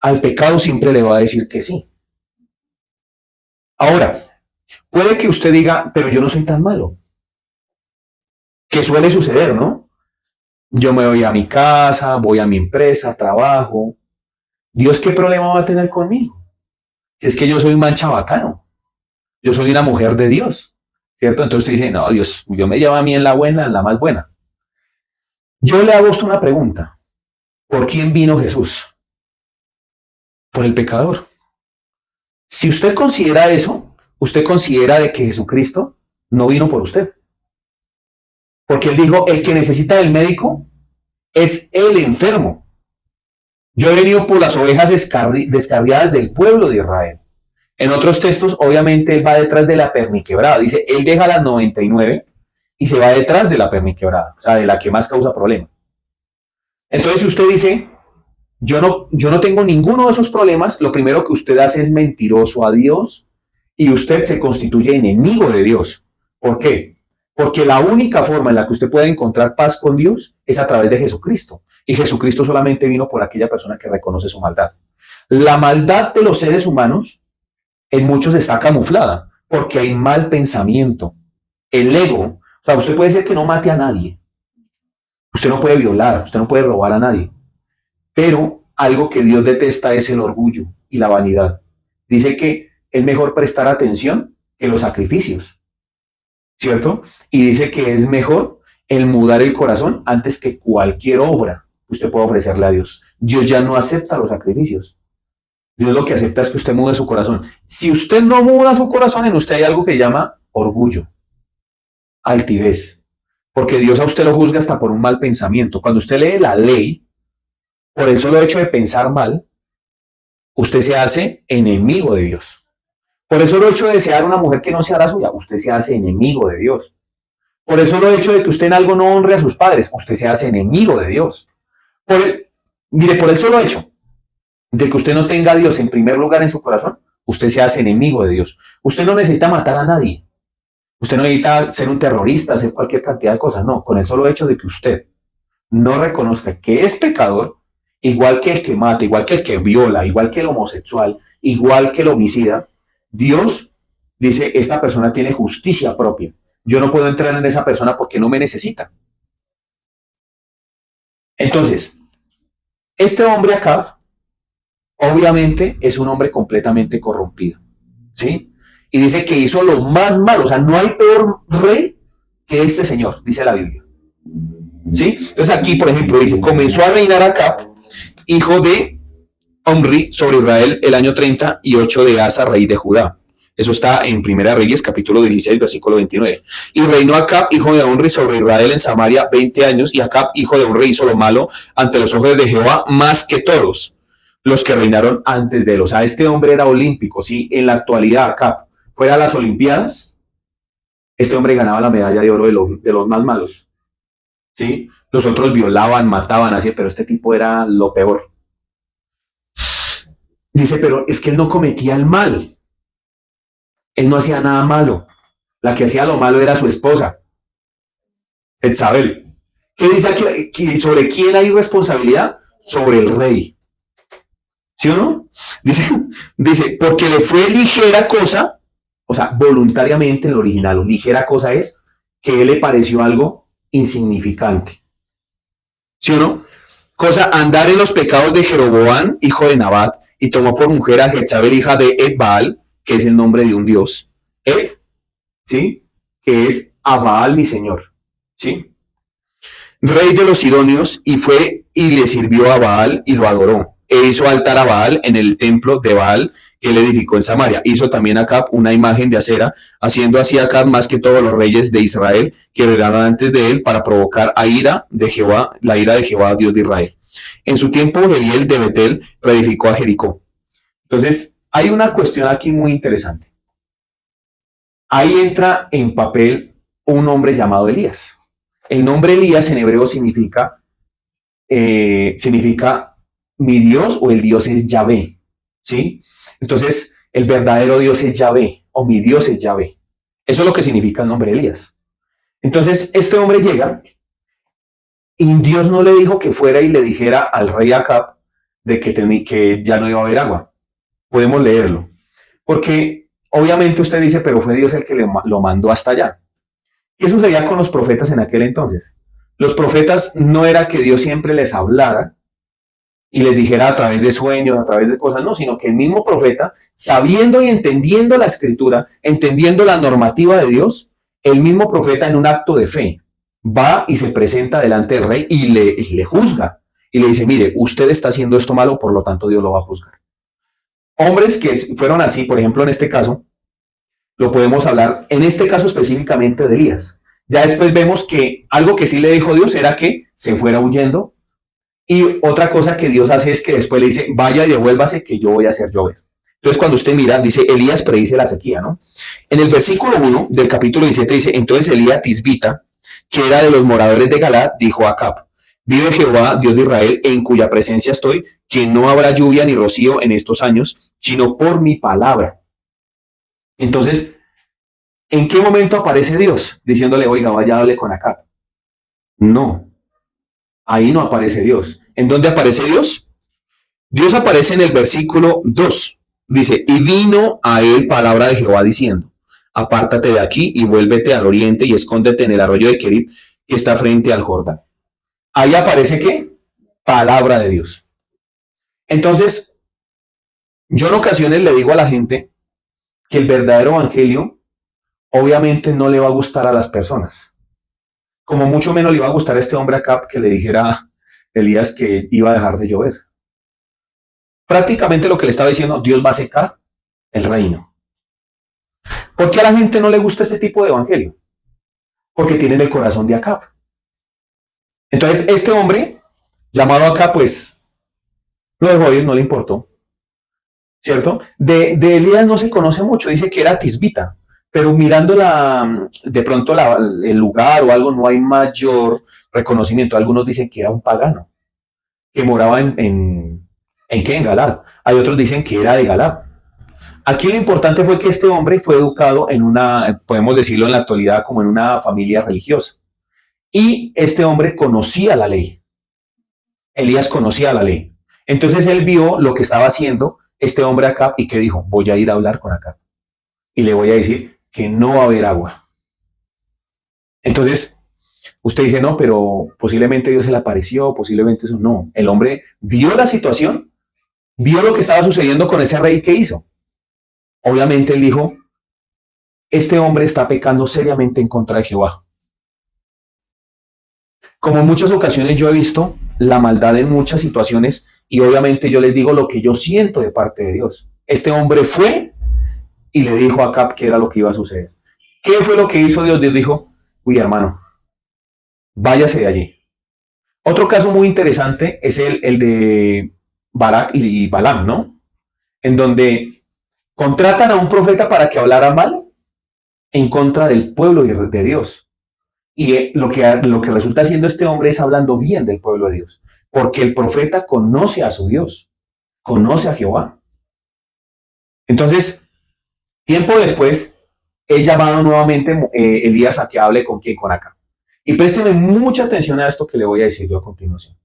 al pecado siempre le va a decir que sí. Ahora, puede que usted diga, pero yo no soy tan malo. Que suele suceder, ¿no? Yo me voy a mi casa, voy a mi empresa, trabajo. ¿Dios qué problema va a tener conmigo? Si es que yo soy un man chabacano. Yo soy una mujer de Dios, ¿cierto? Entonces usted dice, no, Dios me lleva a mí en la buena, en la más buena. Yo le hago a usted una pregunta. ¿Por quién vino Jesús? Por el pecador. Si usted considera eso, usted considera de que Jesucristo no vino por usted. Porque él dijo, el que necesita del médico es el enfermo. Yo he venido por las ovejas descarriadas del pueblo de Israel. En otros textos, obviamente, él va detrás de la perniquebrada. Dice, él deja las 99 y se va detrás de la perniquebrada, o sea, de la que más causa problema. Entonces, si usted dice, yo no tengo ninguno de esos problemas, lo primero que usted hace es mentiroso a Dios y usted se constituye enemigo de Dios. ¿Por qué? Porque la única forma en la que usted puede encontrar paz con Dios es a través de Jesucristo. Y Jesucristo solamente vino por aquella persona que reconoce su maldad. La maldad de los seres humanos en muchos está camuflada porque hay mal pensamiento. El ego, o sea, usted puede decir que no mate a nadie. Usted no puede violar, usted no puede robar a nadie. Pero algo que Dios detesta es el orgullo y la vanidad. Dice que es mejor prestar atención que los sacrificios. ¿Cierto? Y dice que es mejor el mudar el corazón antes que cualquier obra que usted pueda ofrecerle a Dios. Dios ya no acepta los sacrificios. Dios lo que acepta es que usted mude su corazón. Si usted no muda su corazón, en usted hay algo que llama orgullo, altivez. Porque Dios a usted lo juzga hasta por un mal pensamiento. Cuando usted lee la ley, por el solo hecho de pensar mal, usted se hace enemigo de Dios. Por eso el hecho de desear una mujer que no sea la suya, usted se hace enemigo de Dios. Por eso el hecho de que usted en algo no honre a sus padres, usted se hace enemigo de Dios. Por el solo hecho de que usted no tenga a Dios en primer lugar en su corazón, usted se hace enemigo de Dios. Usted no necesita matar a nadie. Usted no necesita ser un terrorista, hacer cualquier cantidad de cosas. No, con el solo hecho de que usted no reconozca que es pecador, igual que el que mata, igual que el que viola, igual que el homosexual, igual que el homicida, Dios dice, esta persona tiene justicia propia. Yo no puedo entrar en esa persona porque no me necesita. Entonces, este hombre Acab, obviamente, es un hombre completamente corrompido. ¿Sí? Y dice que hizo lo más malo. O sea, no hay peor rey que este señor, dice la Biblia. ¿Sí? Entonces aquí, por ejemplo, dice, comenzó a reinar Acab, hijo de Omri, sobre Israel el año 38 de Asa, rey de Judá. Eso está en Primera Reyes, capítulo 16, versículo 29. Y reinó Acab, hijo de Omri, sobre Israel en Samaria 20 años, y Acab, hijo de Omri, hizo lo malo ante los ojos de Jehová más que todos los que reinaron antes de él. O sea, este hombre era olímpico. Si en la actualidad Acab fuera a las Olimpiadas, este hombre ganaba la medalla de oro de los más malos. ¿Sí? Los otros violaban, mataban, así, pero este tipo era lo peor. Dice, pero es que él no cometía el mal. Él no hacía nada malo. La que hacía lo malo era su esposa, Jezabel. ¿Qué dice aquí? ¿Sobre quién hay responsabilidad? Sobre el rey. ¿Sí o no? Dice, porque le fue ligera cosa, o sea, voluntariamente en el original, ligera cosa es que él le pareció algo insignificante. ¿Sí o no? Cosa, andar en los pecados de Jeroboam, hijo de Nabat, y tomó por mujer a Jezabel, hija de Ed-Baal, que es el nombre de un dios. Ed, ¿sí? Que es a Baal, mi señor. ¿Sí? Rey de los Sidonios, y fue y le sirvió a Baal y lo adoró. E hizo altar a Baal en el templo de Baal que él edificó en Samaria. Hizo también Acab una imagen de acera, haciendo así Acab más que todos los reyes de Israel que reinaron antes de él, para provocar a ira de Jehová, la ira de Jehová, Dios de Israel. En su tiempo, Jehiel de Betel reedificó a Jericó. Entonces, hay una cuestión aquí muy interesante. Ahí entra en papel un hombre llamado Elías. El nombre Elías en hebreo significa mi Dios, o el Dios es Yahvé, ¿sí? Entonces, el verdadero Dios es Yahvé, o mi Dios es Yahvé. Eso es lo que significa el nombre Elías. Entonces, este hombre llega y Dios no le dijo que fuera y le dijera al rey Acab de que ya no iba a haber agua. Podemos leerlo. Porque obviamente usted dice, pero fue Dios el que lo mandó hasta allá. ¿Qué sucedía con los profetas en aquel entonces? Los profetas no era que Dios siempre les hablara y les dijera a través de sueños, a través de cosas, no, sino que el mismo profeta, sabiendo y entendiendo la escritura, entendiendo la normativa de Dios, el mismo profeta en un acto de fe va y se presenta delante del rey y le juzga y le dice, mire, usted está haciendo esto malo, por lo tanto Dios lo va a juzgar. Hombres que fueron así, por ejemplo, en este caso, lo podemos hablar, en este caso específicamente de Elías. Ya después vemos que algo que sí le dijo Dios era que se fuera huyendo. Y otra cosa que Dios hace es que después le dice, vaya y devuélvase que yo voy a hacer llover. Entonces cuando usted mira, dice, Elías predice la sequía, ¿no? En el versículo 1 del capítulo 17 dice, entonces Elías Tisbita, que era de los moradores de Galaad, dijo a Acab, vive Jehová, Dios de Israel, en cuya presencia estoy, que no habrá lluvia ni rocío en estos años, sino por mi palabra. Entonces, ¿en qué momento aparece Dios? Diciéndole, oiga, vaya, hable con Acab. No, ahí no aparece Dios. ¿En dónde aparece Dios? Dios aparece en el versículo 2. Dice, y vino a él palabra de Jehová diciendo, apártate de aquí y vuélvete al oriente y escóndete en el arroyo de Kerib que está frente al Jordán. Ahí aparece ¿qué? Palabra de Dios. Entonces, yo en ocasiones le digo a la gente que el verdadero evangelio obviamente no le va a gustar a las personas. Como mucho menos le iba a gustar a este hombre acá que le dijera a Elías que iba a dejar de llover. Prácticamente lo que le estaba diciendo, Dios va a secar el reino. ¿Por qué a la gente no le gusta este tipo de evangelio? Porque tienen el corazón de Acab. Entonces, este hombre, llamado Acab, pues, lo dejó ir, no le importó. ¿Cierto? De Elías no se conoce mucho, dice que era tisbita, pero mirando de pronto el lugar o algo, no hay mayor reconocimiento. Algunos dicen que era un pagano, que moraba ¿en qué? En Galaad. Hay otros dicen que era de Galaad. Aquí lo importante fue que este hombre fue educado en una, podemos decirlo en la actualidad, como en una familia religiosa. Y este hombre conocía la ley. Elías conocía la ley. Entonces él vio lo que estaba haciendo este hombre acá y que dijo, voy a ir a hablar con Acab. Y le voy a decir que no va a haber agua. Entonces, usted dice, no, pero posiblemente Dios se le apareció, posiblemente eso. No, el hombre vio la situación, vio lo que estaba sucediendo con ese rey que hizo. Obviamente él dijo, este hombre está pecando seriamente en contra de Jehová. Como en muchas ocasiones yo he visto la maldad en muchas situaciones y obviamente yo les digo lo que yo siento de parte de Dios. Este hombre fue y le dijo a Acab qué era lo que iba a suceder. ¿Qué fue lo que hizo Dios? Dios dijo, uy hermano, váyase de allí. Otro caso muy interesante es el de Barak y Balaam, ¿no? En donde contratan a un profeta para que hablara mal en contra del pueblo de Dios. Y lo que resulta haciendo este hombre es hablando bien del pueblo de Dios. Porque el profeta conoce a su Dios, conoce a Jehová. Entonces, tiempo después, he llamado nuevamente Elías a que hable con quién, con Acab. Y présteme mucha atención a esto que le voy a decir yo a continuación.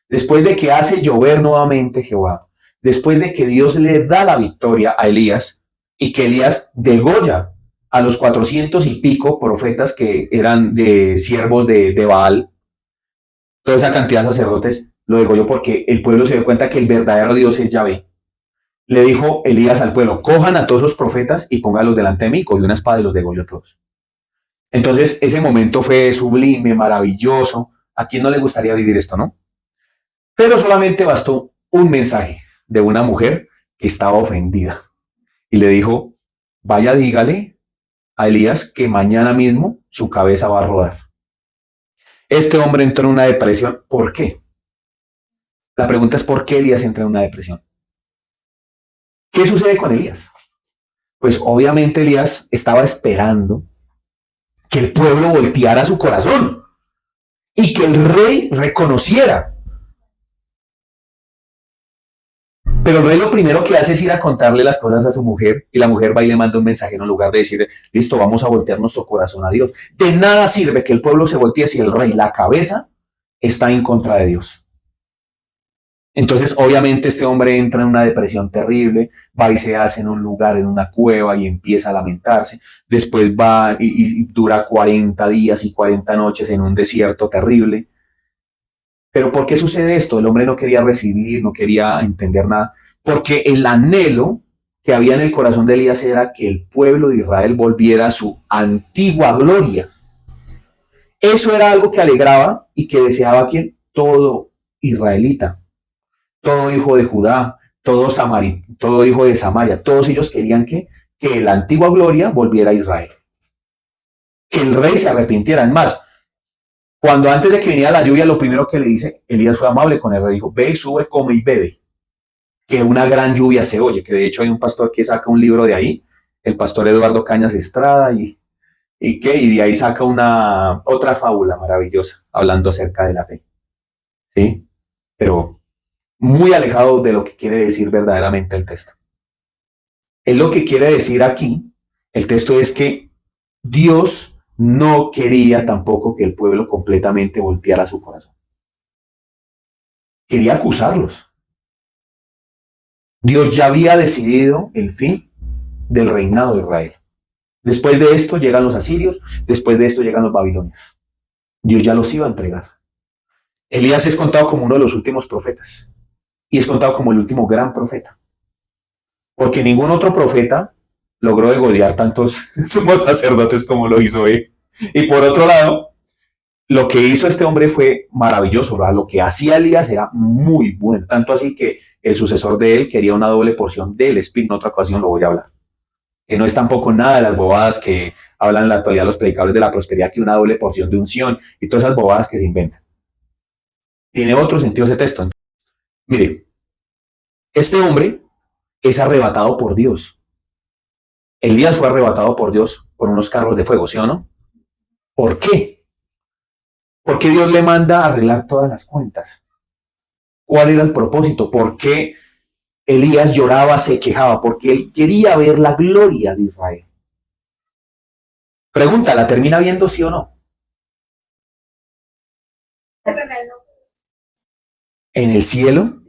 Después de que hace llover nuevamente Jehová, después de que Dios le da la victoria a Elías y que Elías degolla a los 400 y pico profetas que eran de siervos de Baal, toda esa cantidad de sacerdotes, lo degolló porque el pueblo se dio cuenta que el verdadero Dios es Yahvé. Le dijo Elías al pueblo, cojan a todos esos profetas y póngalos delante de mí, cogió una espada y los degolló a todos. Entonces, ese momento fue sublime, maravilloso. ¿A quién no le gustaría vivir esto, no? Pero solamente bastó un mensaje de una mujer que estaba ofendida. Y le dijo, vaya, dígale a Elías que mañana mismo su cabeza va a rodar. Este hombre entró en una depresión. ¿Por qué? La pregunta es ¿por qué Elías entra en una depresión? ¿Qué sucede con Elías? Pues obviamente Elías estaba esperando que el pueblo volteara su corazón y que el rey reconociera. Pero el rey lo primero que hace es ir a contarle las cosas a su mujer y la mujer va y le manda un mensajero en lugar de decir, listo, vamos a voltear nuestro corazón a Dios. De nada sirve que el pueblo se voltee si el rey, la cabeza, está en contra de Dios. Entonces, obviamente, este hombre entra en una depresión terrible, va y se hace en un lugar, en una cueva y empieza a lamentarse. Después va y dura 40 días y 40 noches en un desierto terrible. Pero ¿por qué sucede esto? El hombre no quería recibir, no quería entender nada, porque el anhelo que había en el corazón de Elías era que el pueblo de Israel volviera a su antigua gloria. Eso era algo que alegraba y que deseaba quien todo israelita, todo hijo de Judá, todo hijo de Samaria, todos ellos querían que la antigua gloria volviera a Israel, que el rey se arrepintiera. Es más, cuando antes de que viniera la lluvia, lo primero que le dice, Elías fue amable con el rey, dijo, ve, sube, come y bebe, que una gran lluvia se oye, que de hecho hay un pastor que saca un libro de ahí, el pastor Eduardo Cañas Estrada, y de ahí saca otra fábula maravillosa, hablando acerca de la fe, ¿sí? Pero muy alejado de lo que quiere decir verdaderamente el texto. Es lo que quiere decir aquí, el texto es que Dios no quería tampoco que el pueblo completamente volteara su corazón. Quería acusarlos. Dios ya había decidido el fin del reinado de Israel. Después de esto llegan los asirios, después de esto llegan los babilonios. Dios ya los iba a entregar. Elías es contado como uno de los últimos profetas y es contado como el último gran profeta, porque ningún otro profeta logró degodear tantos sumos sacerdotes como lo hizo él. Y por otro lado, lo que hizo este hombre fue maravilloso, ¿verdad? Lo que hacía Elías era muy bueno, tanto así que el sucesor de él quería una doble porción del espíritu. En otra ocasión lo voy a hablar, que no es tampoco nada de las bobadas que hablan en la actualidad los predicadores de la prosperidad, que una doble porción de unción y todas esas bobadas que se inventan. Tiene otro sentido ese texto. Mire, este hombre es arrebatado por Dios. Elías fue arrebatado por Dios por unos carros de fuego, ¿sí o no? ¿Por qué? Porque Dios le manda a arreglar todas las cuentas. ¿Cuál era el propósito? ¿Por qué Elías lloraba, se quejaba? Porque él quería ver la gloria de Israel. Pregunta, ¿la termina viendo sí o no? ¿En el cielo?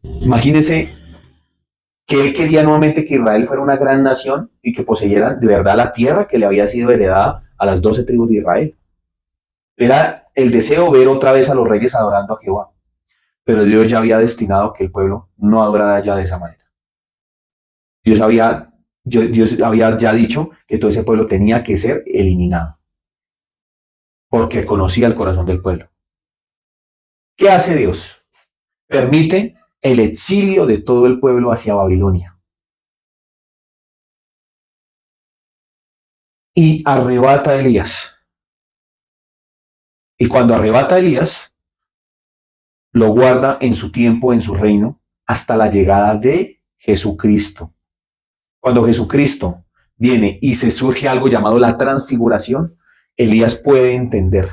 Imagínense que él quería nuevamente que Israel fuera una gran nación y que poseyeran de verdad la tierra que le había sido heredada a las 12 tribus de Israel. Era el deseo ver otra vez a los reyes adorando a Jehová. Pero Dios ya había destinado que el pueblo no adorara ya de esa manera. Dios había ya dicho que todo ese pueblo tenía que ser eliminado, porque conocía el corazón del pueblo. ¿Qué hace Dios? Permite el exilio de todo el pueblo hacia Babilonia. Y arrebata a Elías. Y cuando arrebata a Elías, lo guarda en su tiempo, en su reino, hasta la llegada de Jesucristo. Cuando Jesucristo viene y se surge algo llamado la transfiguración, Elías puede entender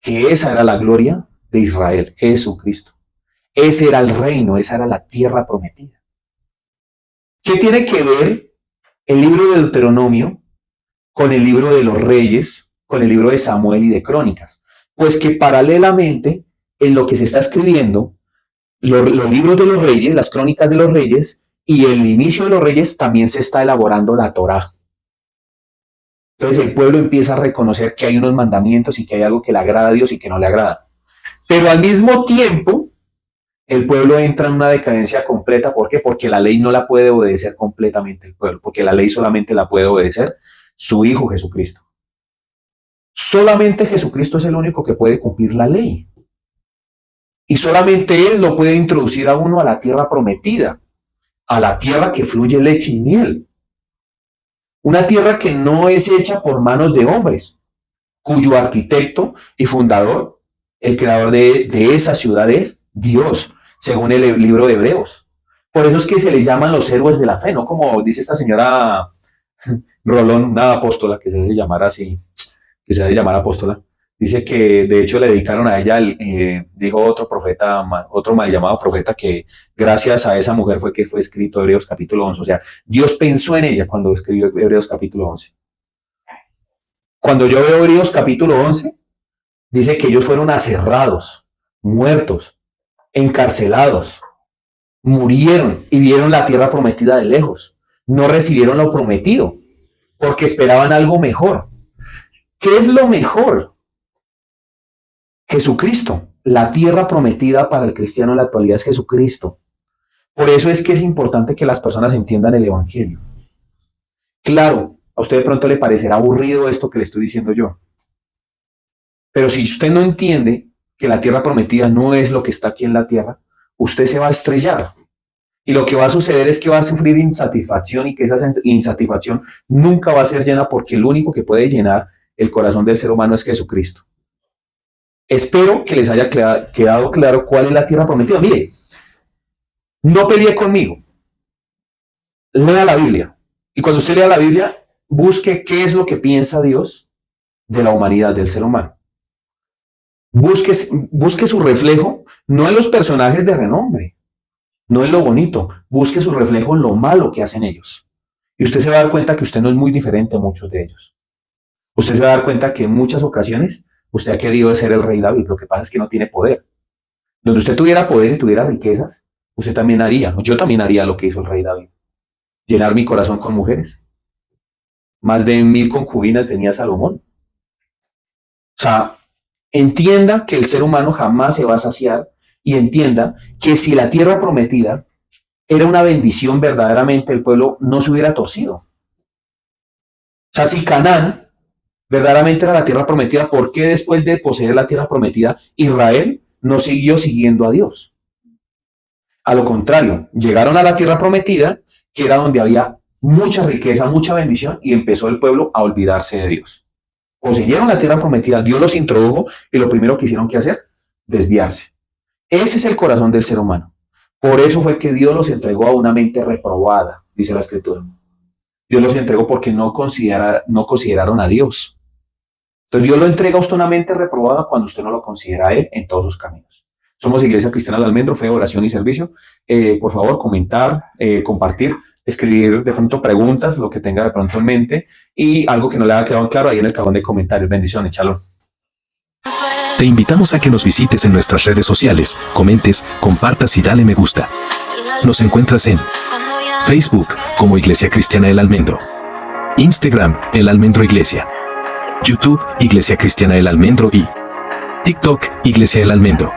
que esa era la gloria de Israel, Jesucristo. Ese era el reino, esa era la tierra prometida. ¿Qué tiene que ver el libro de Deuteronomio con el libro de los Reyes, con el libro de Samuel y de Crónicas? Pues que paralelamente en lo que se está escribiendo, los libros de los Reyes, las Crónicas de los Reyes y el inicio de los Reyes, también se está elaborando la Torá. Entonces el pueblo empieza a reconocer que hay unos mandamientos y que hay algo que le agrada a Dios y que no le agrada. Pero al mismo tiempo, el pueblo entra en una decadencia completa. ¿Por qué? Porque la ley no la puede obedecer completamente el pueblo, porque la ley solamente la puede obedecer su Hijo Jesucristo. Solamente Jesucristo es el único que puede cumplir la ley. Y solamente Él lo puede introducir a uno a la tierra prometida, a la tierra que fluye leche y miel. Una tierra que no es hecha por manos de hombres, cuyo arquitecto y fundador, el creador de esa ciudad es Dios, según el libro de Hebreos. Por eso es que se le llaman los héroes de la fe, ¿no? Como dice esta señora Rolón, una apóstola, que se debe llamar así, que se debe llamar apóstola. Dice que de hecho le dedicaron a ella, dijo otro profeta, otro mal llamado profeta, que gracias a esa mujer fue que fue escrito Hebreos capítulo 11. O sea, Dios pensó en ella cuando escribió Hebreos capítulo 11. Cuando yo veo Hebreos capítulo 11, dice que ellos fueron aserrados, muertos, encarcelados, murieron y vieron la tierra prometida de lejos. No recibieron lo prometido porque esperaban algo mejor. ¿Qué es lo mejor? Jesucristo. La tierra prometida para el cristiano en la actualidad es Jesucristo. Por eso es que es importante que las personas entiendan el evangelio. Claro, a usted de pronto le parecerá aburrido esto que le estoy diciendo yo. Pero si usted no entiende que la tierra prometida no es lo que está aquí en la tierra, usted se va a estrellar. Y lo que va a suceder es que va a sufrir insatisfacción y que esa insatisfacción nunca va a ser llena porque el único que puede llenar el corazón del ser humano es Jesucristo. Espero que les haya quedado claro cuál es la tierra prometida. Mire, no pelee conmigo. Lea la Biblia. Y cuando usted lea la Biblia, busque qué es lo que piensa Dios de la humanidad, del ser humano. Busque su reflejo, no en los personajes de renombre, no en lo bonito, busque su reflejo en lo malo que hacen ellos. Y usted se va a dar cuenta que usted no es muy diferente a muchos de ellos. Usted se va a dar cuenta que en muchas ocasiones usted ha querido ser el rey David, lo que pasa es que no tiene poder. Donde usted tuviera poder y tuviera riquezas, usted también haría, yo también haría lo que hizo el rey David. Llenar mi corazón con mujeres. Más de 1000 concubinas tenía Salomón. O sea, entienda que el ser humano jamás se va a saciar y entienda que si la tierra prometida era una bendición verdaderamente, el pueblo no se hubiera torcido. O sea, si Canaán verdaderamente era la tierra prometida, ¿por qué después de poseer la tierra prometida, Israel no siguió siguiendo a Dios? A lo contrario, llegaron a la tierra prometida, que era donde había mucha riqueza, mucha bendición, y empezó el pueblo a olvidarse de Dios. Poseyeron la tierra prometida, Dios los introdujo, y lo primero que hicieron que hacer, desviarse. Ese es el corazón del ser humano. Por eso fue que Dios los entregó a una mente reprobada, dice la Escritura. Dios los entregó porque no consideraron a Dios. Entonces Dios lo entrega a usted una mente reprobada cuando usted no lo considera a Él en todos sus caminos. Somos Iglesia Cristiana del Almendro, Fe, Oración y Servicio. Por favor, comentar, compartir, escribir de pronto preguntas, lo que tenga de pronto en mente, y algo que no le haya quedado claro ahí en el cajón de comentarios. Bendiciones, shalom. Te invitamos a que nos visites en nuestras redes sociales, comentes, compartas y dale me gusta. Nos encuentras en Facebook como Iglesia Cristiana El Almendro, Instagram El Almendro Iglesia, YouTube Iglesia Cristiana El Almendro y TikTok Iglesia El Almendro.